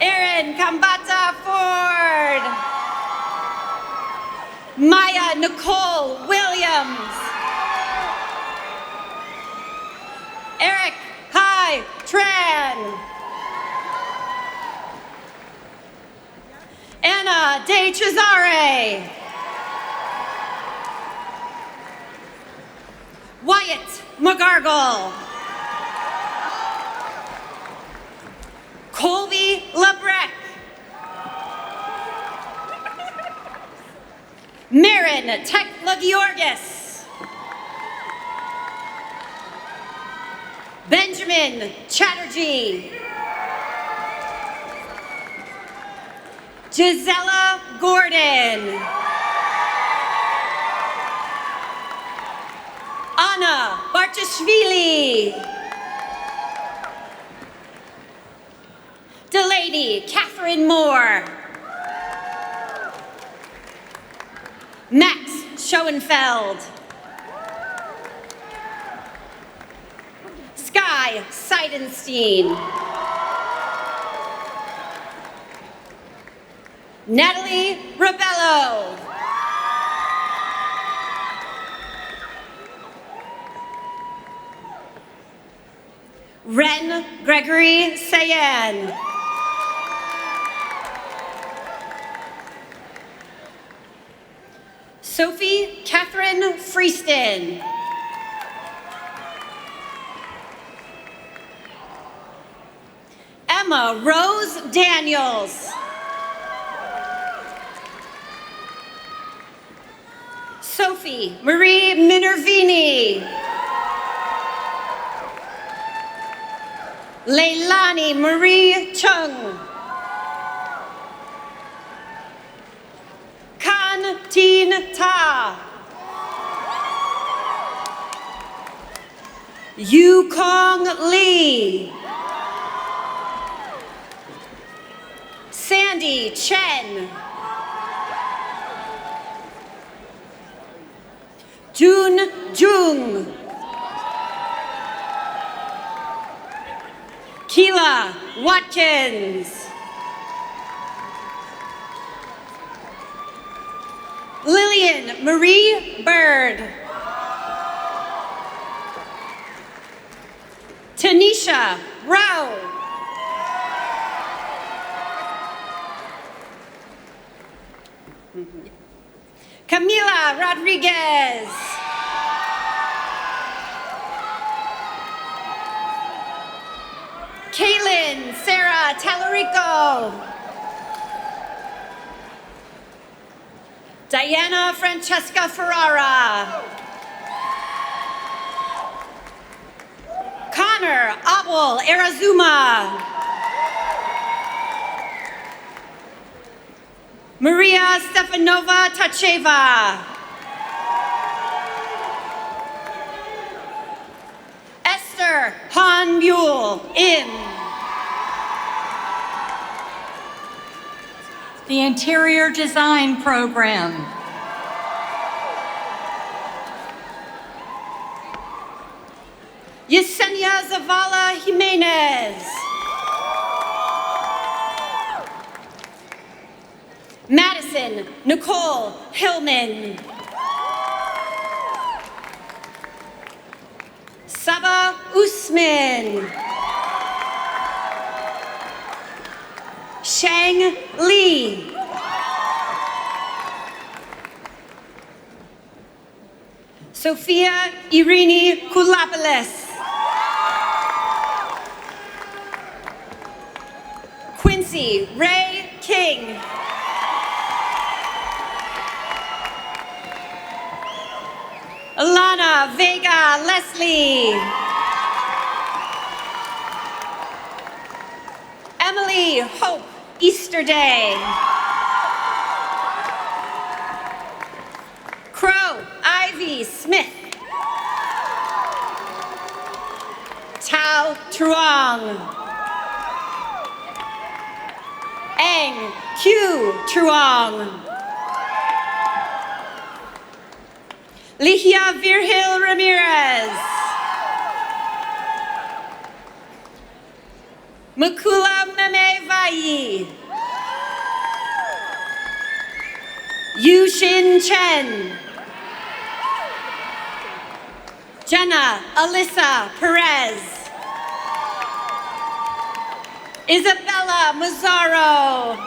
Erin Kambata Ford. Maya Nicole Williams. Eric Hai Tran. Anna De Cesare. Wyatt McGargle. Colby Lebrec. Marin Tekla-Georgis. Benjamin Chatterjee. Gisela Gordon. Anna Bartashvili. Delaney Catherine Moore. Max Schoenfeld. Sky Seidenstein. Natalie Rebello. Ren Gregory Sayan. Sophie Catherine Freeston. Emma Rose Daniels. Sophie Marie Minervini. Leilani Marie Chung. Kan Tin Ta. Yu Kong Lee. Sandy Chen. Jun Jung. Keela Watkins. Lillian Marie Bird. Tanisha Rao. Camila Rodriguez. Kaylin Sarah Tallarico. Diana Francesca Ferrara. Connor Abel Arazuma. Maria Stefanova Tacheva. Esther Han Mule in. The Interior Design Program. Yesenia Zavala Jimenez. Madison Nicole Hillman. Saba Usman. Shang Li. Sophia Irini Koulopoulos. Quincy Ray King. Alana Vega Leslie. Emily Hope Easterday. Crow Ivy Smith. Tao Truong. Ang Q Truong. Ligia Virgil Ramirez. Mukula Meme Vai. Yu Shin Chen. Jenna Alyssa Perez. Isabella Mazzaro.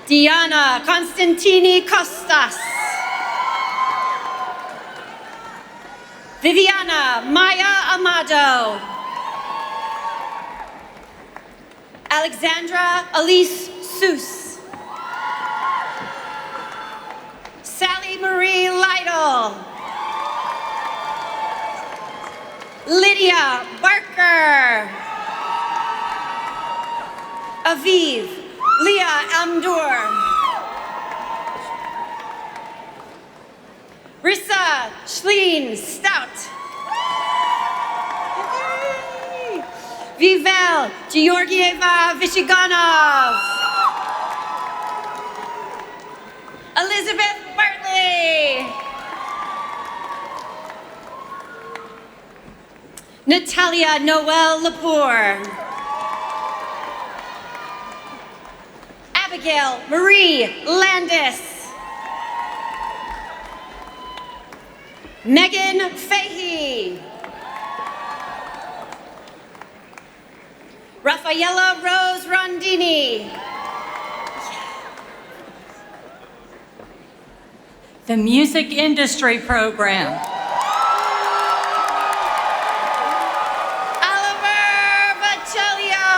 Diana Constantini Costas. Viviana Maya Amado. Alexandra Elise Seuss. Sally Marie Lytle. Lydia Barker. Aviv Leah Amdur. Rissa Schleen Stout. Vivel Georgieva Vishiganov. Elizabeth Bartley. Natalia Noel Lepore. Abigail Marie Landis. Megan Fahey. Rafaela Rose Rondini. The Music Industry Program. Oliver Baccelio.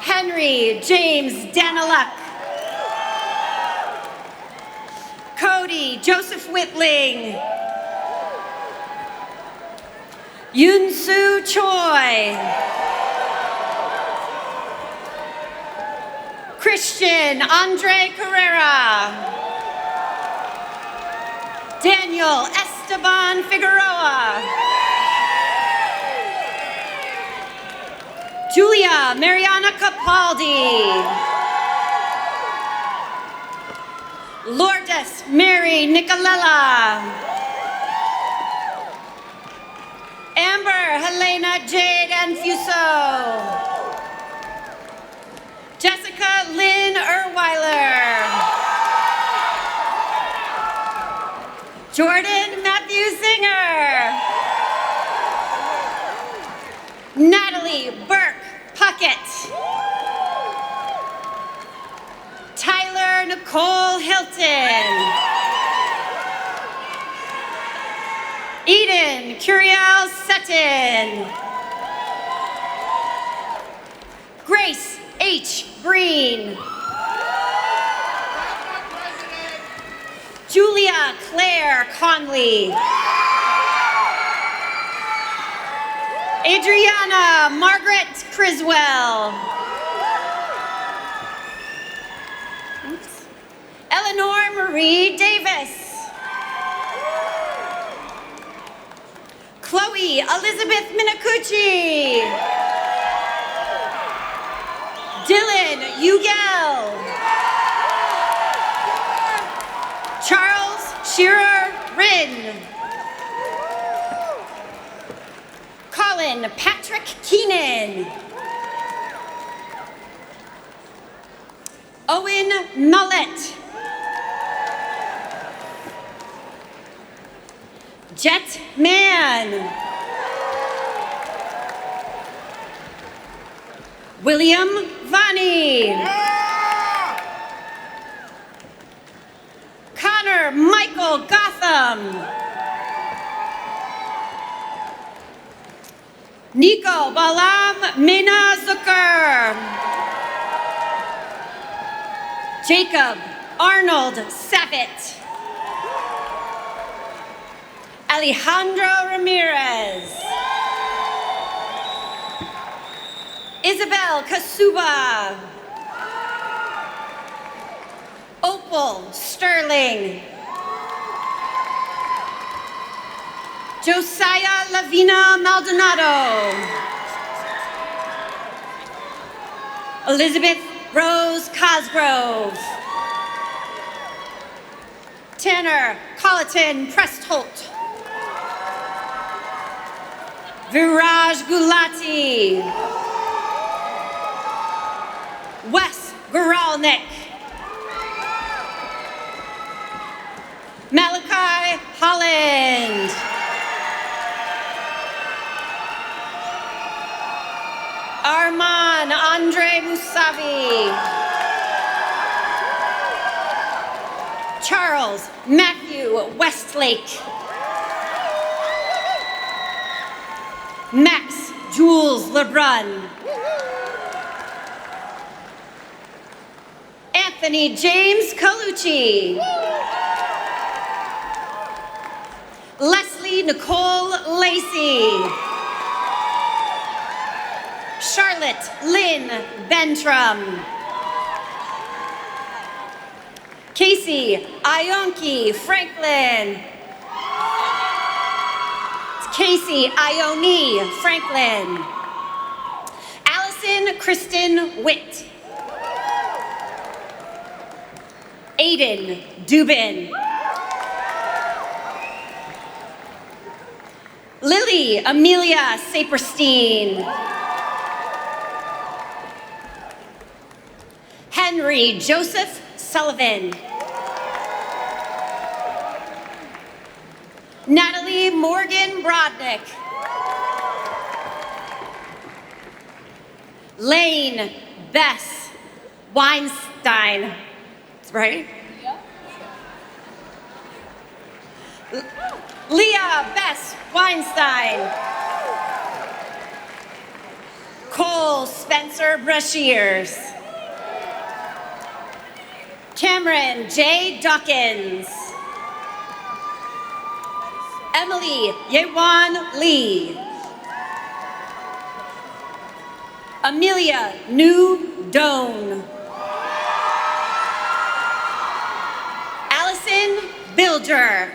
Henry James Daniluk. Cody Joseph Whitling. Yunsu Choi. Christian Andre Carrera. Daniel Esteban Figueroa. Julia Mariana Capaldi. Lourdes Mary Nicolella. Amber Helena Jade Anfuso. Jessica Lynn Erweiler. Jordan Matthew Singer. Natalie Burke Puckett. Tyler Nicole Hilton. Eden Curiel Sutton. Grace H. Breen. Julia Claire Conley. Adriana Margaret Criswell. Oops. Eleanor Marie Davis. Chloe Elizabeth Minacucci. Dylan Ugel. Charles Shearer Rinn. Colin Patrick Keenan. Owen Mullet. Jet Man. William Vani. Connor Michael Gotham. Nico Balam Mina Zucker. Jacob Arnold Savitt. Alejandro Ramirez. Isabel Kasuba. Opal Sterling. Josiah Lavina Maldonado. Elizabeth Rose Cosgrove. Tanner Colleton Prestholt. Viraj Gulati. Wes Guralnik. Malachi Holland. Arman Andre Musavi. Charles Matthew Westlake. Max Jules Lebrun. Anthony James Colucci. Leslie Nicole Lacey. Charlotte Lynn Bentram. Casey Ionki Franklin. Casey Ione Franklin. Allison Kristen Witt. Aiden Dubin. Lily Amelia Saperstein. Henry Joseph Sullivan. Natalie Morgan Brodnick. Lane Bess Weinstein. That's right. Leah Bess Weinstein. Cole Spencer Brashears. Cameron J. Dawkins. Emily Yewan Lee. Amelia New Doan. Allison Bilger.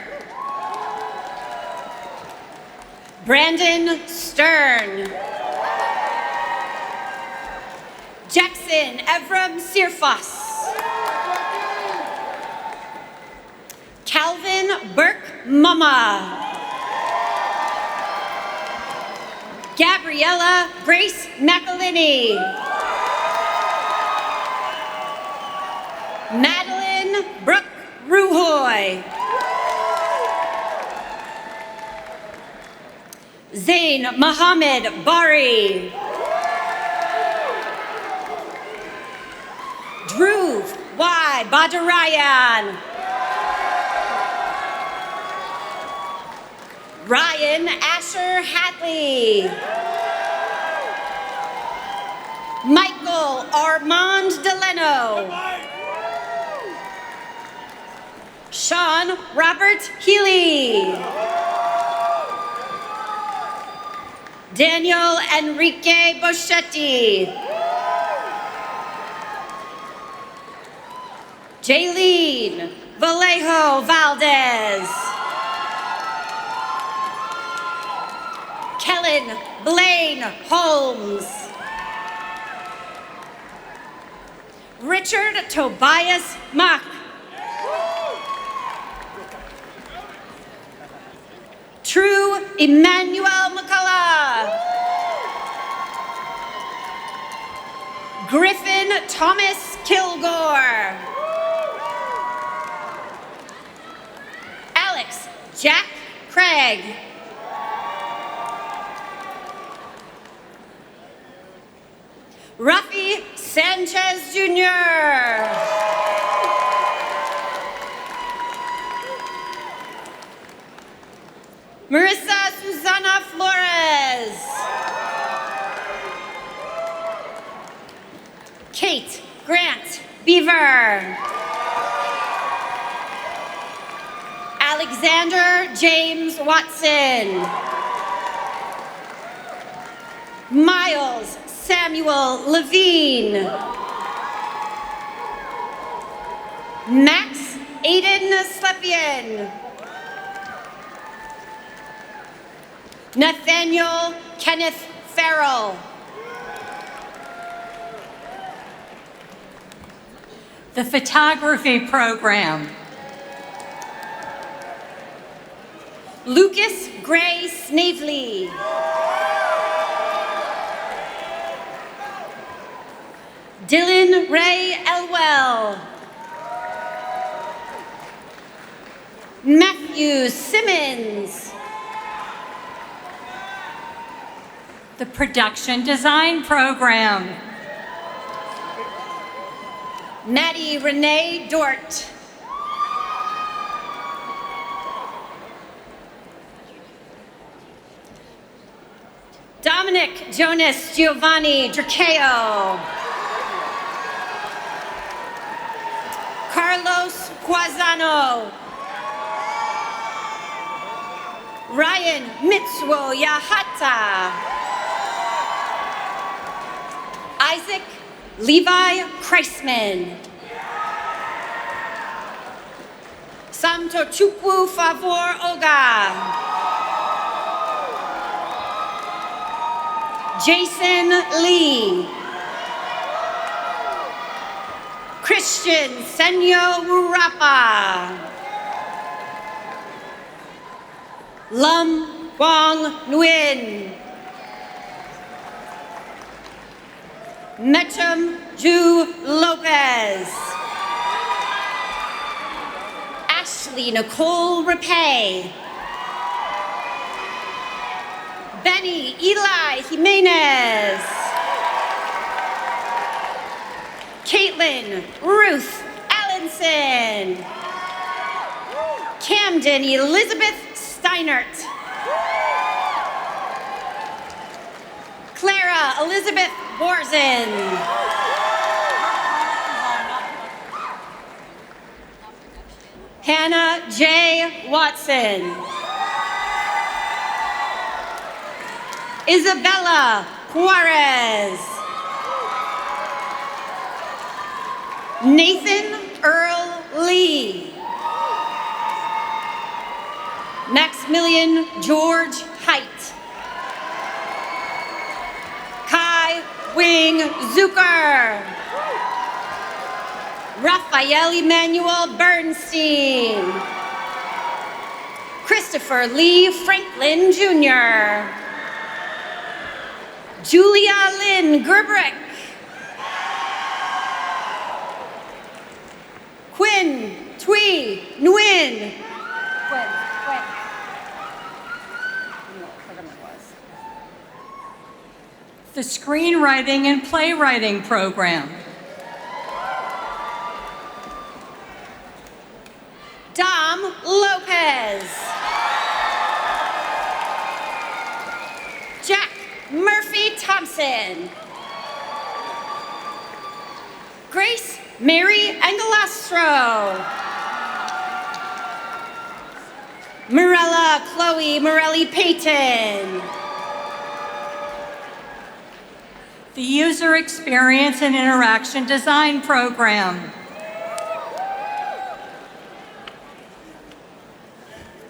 Brandon Stern. Jackson Evram Searfoss. Calvin Burke Mama. Gabriella Grace McElhinney. Madeline Brooke Ruhoy. Zain Mohammed Bari. Dhruv Y. Badarayan. Ryan Asher Hadley. Michael Armand Deleno. Sean Robert Healy. Daniel Enrique Boschetti. Jaylene Vallejo Valdez. Kellen Blaine Holmes. Richard Tobias Mock. True Emmanuel McCullough. Griffin Thomas Kilgore. Alex Jack Craig. Rafi Sanchez Jr. Marissa Susana Flores. Kate Grant Beaver. Alexander James Watson. Miles Samuel Levine. Max Aiden Slepian. Nathaniel Kenneth Farrell. The photography program. Lucas Gray Snavely. Dylan Ray Elwell. Matthew Simmons. The production design program. Maddie Renee Dort. Dominic Jonas Giovanni Drexel. Carlos Quazano. Ryan Mitsuo Yahata. Isaac Levi Kreisman. Samtochukwu Favor Oga. Jason Lee. Christian Senyo Wurapa. Lum Wong Nguyen. Metcham Ju Lopez. Ashley Nicole Rapay. Benny Eli Jimenez. Caitlin Ruth Allenson. Camden Elizabeth Steinert. Clara Elizabeth Borzen. Hannah J. Watson. Isabella Juarez. Nathan Earl Lee. Maximilian George Height. Kai Wing Zucker. Raphael Emmanuel Bernstein. Christopher Lee Franklin Jr. Julia Lynn Gerbrick. Quinn Twee Nguyen. Quinn. The screenwriting and playwriting program. Dom Lopez. Jack Murphy Thompson. Grace Mary Angelastro. Morella Chloe Morelli Payton. The user experience and interaction design program.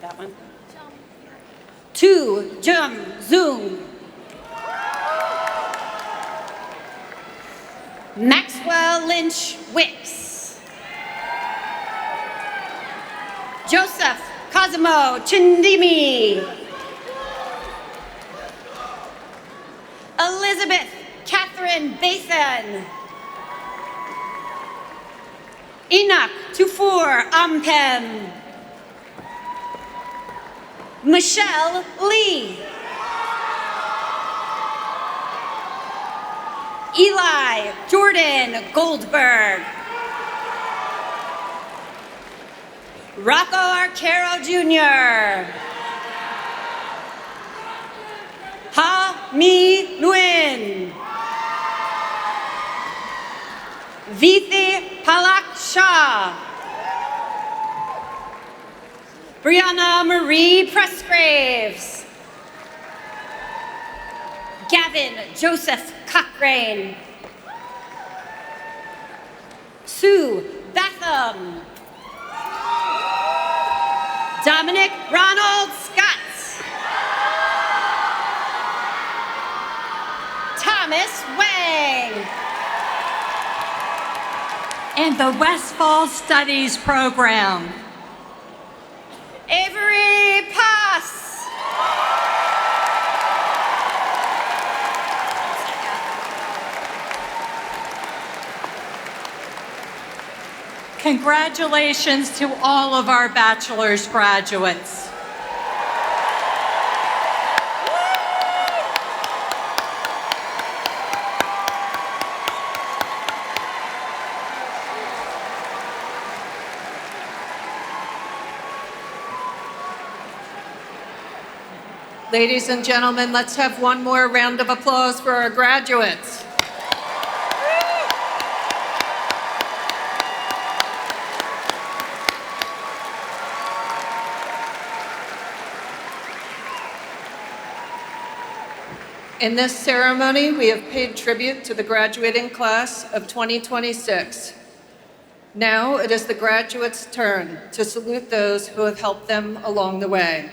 That one. Tu Jum Zoom. Maxwell Lynch Wicks. Joseph Cosimo Chindimi. Elizabeth Catherine Bathan. Enoch Tufour Ampem. Michelle Lee. Eli Jordan Goldberg. Rocco Arcaro Jr. Ha Mi Nguyen. Vithi Palak Shah. Brianna Marie Pressgraves. Gavin Joseph Cochrane. Sue Batham. Dominic Ronald Scott. Thomas Wang. And the Westphal Studies Program. Avery Pass. Congratulations to all of our bachelor's graduates. Ladies and gentlemen, let's have one more round of applause for our graduates. In this ceremony, we have paid tribute to the graduating class of 2026. Now it is the graduates' turn to salute those who have helped them along the way.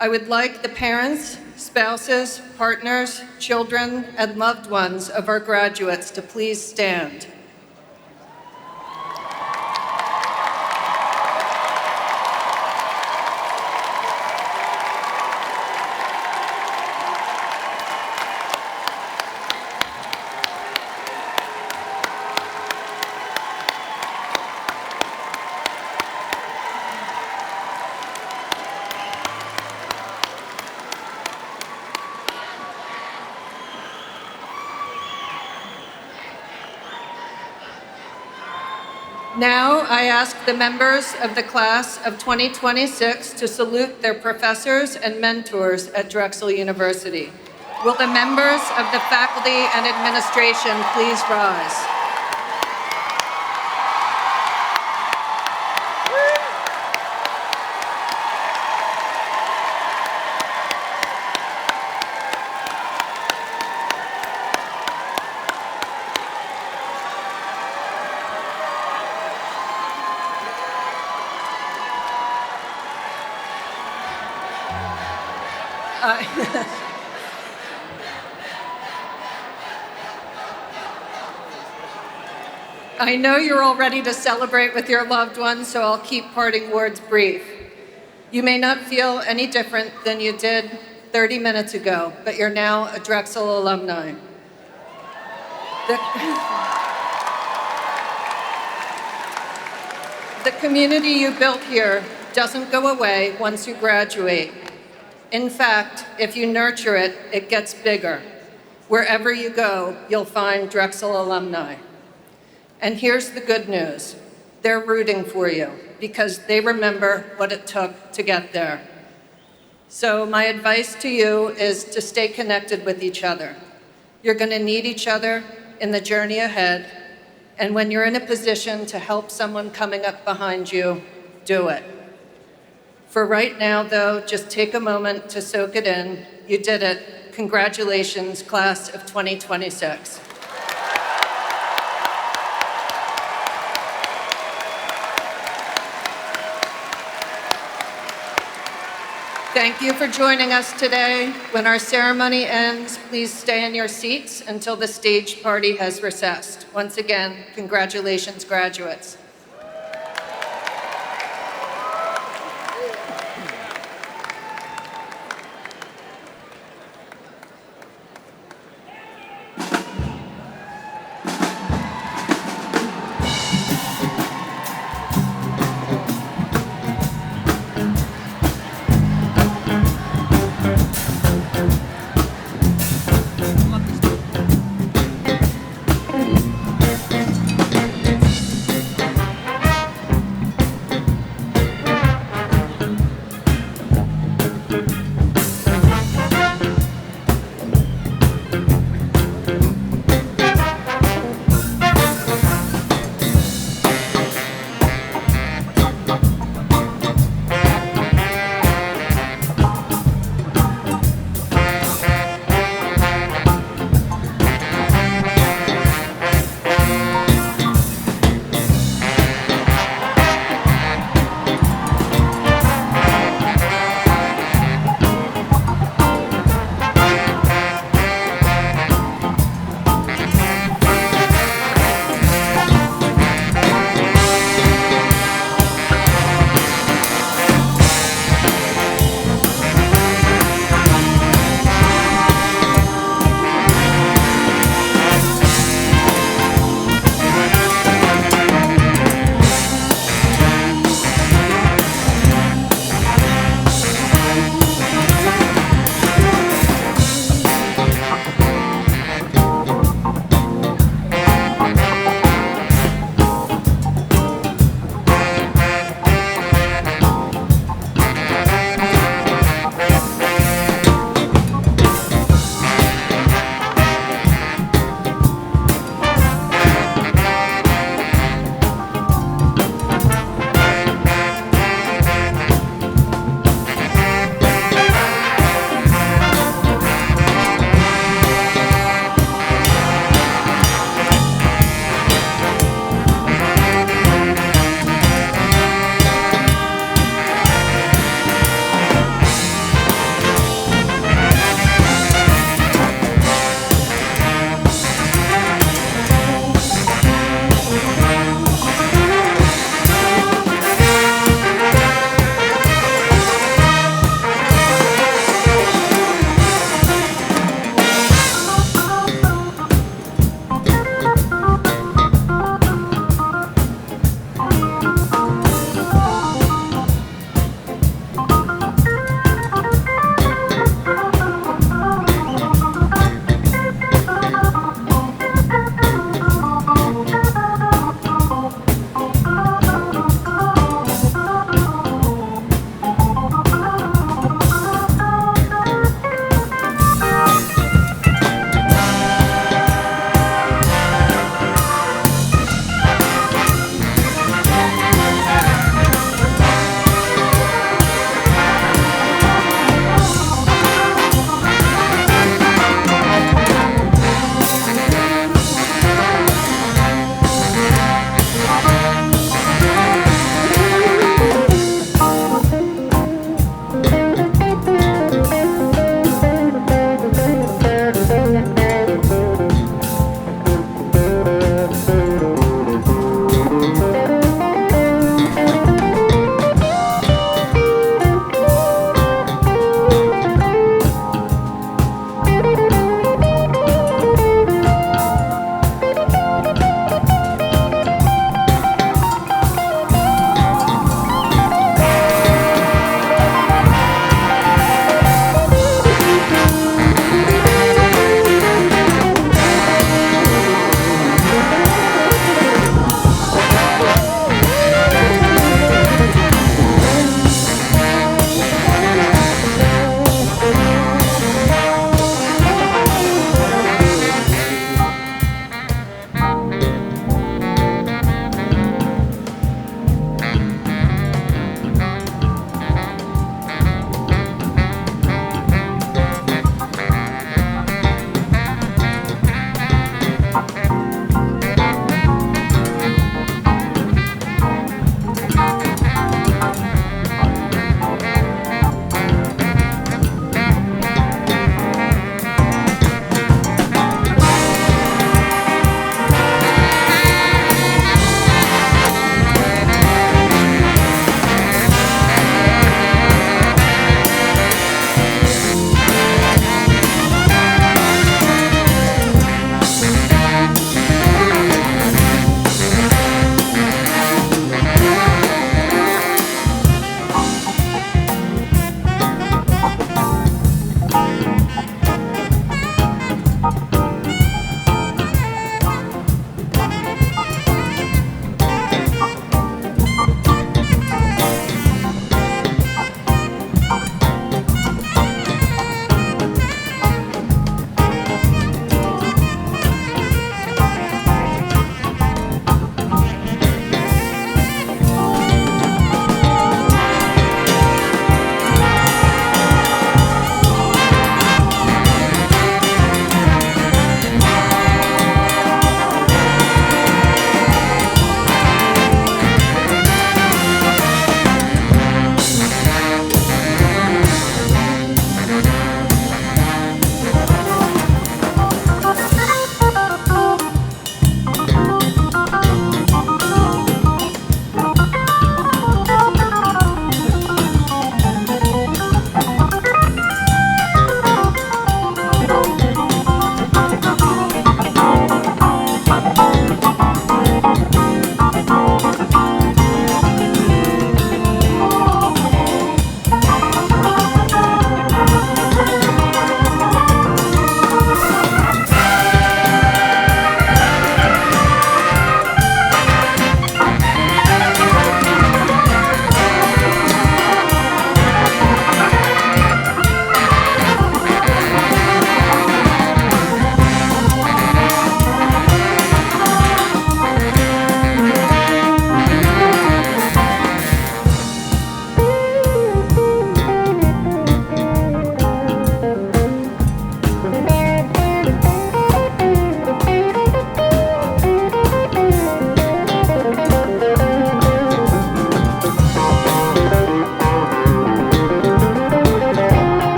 I would like the parents, spouses, partners, children, and loved ones of our graduates to please stand. Now, I ask the members of the class of 2026 to salute their professors and mentors at Drexel University. Will the members of the faculty and administration please rise? I know you're all ready to celebrate with your loved ones, so I'll keep parting words brief. You may not feel any different than you did 30 minutes ago, but you're now a Drexel alumni. The community you built here doesn't go away once you graduate. In fact, if you nurture it, it gets bigger. Wherever you go, you'll find Drexel alumni. And here's the good news. They're rooting for you because they remember what it took to get there. So my advice to you is to stay connected with each other. You're going to need each other in the journey ahead. And when you're in a position to help someone coming up behind you, do it. For right now, though, just take a moment to soak it in. You did it. Congratulations, class of 2026. Thank you for joining us today. When our ceremony ends, please stay in your seats until the stage party has recessed. Once again, congratulations, graduates.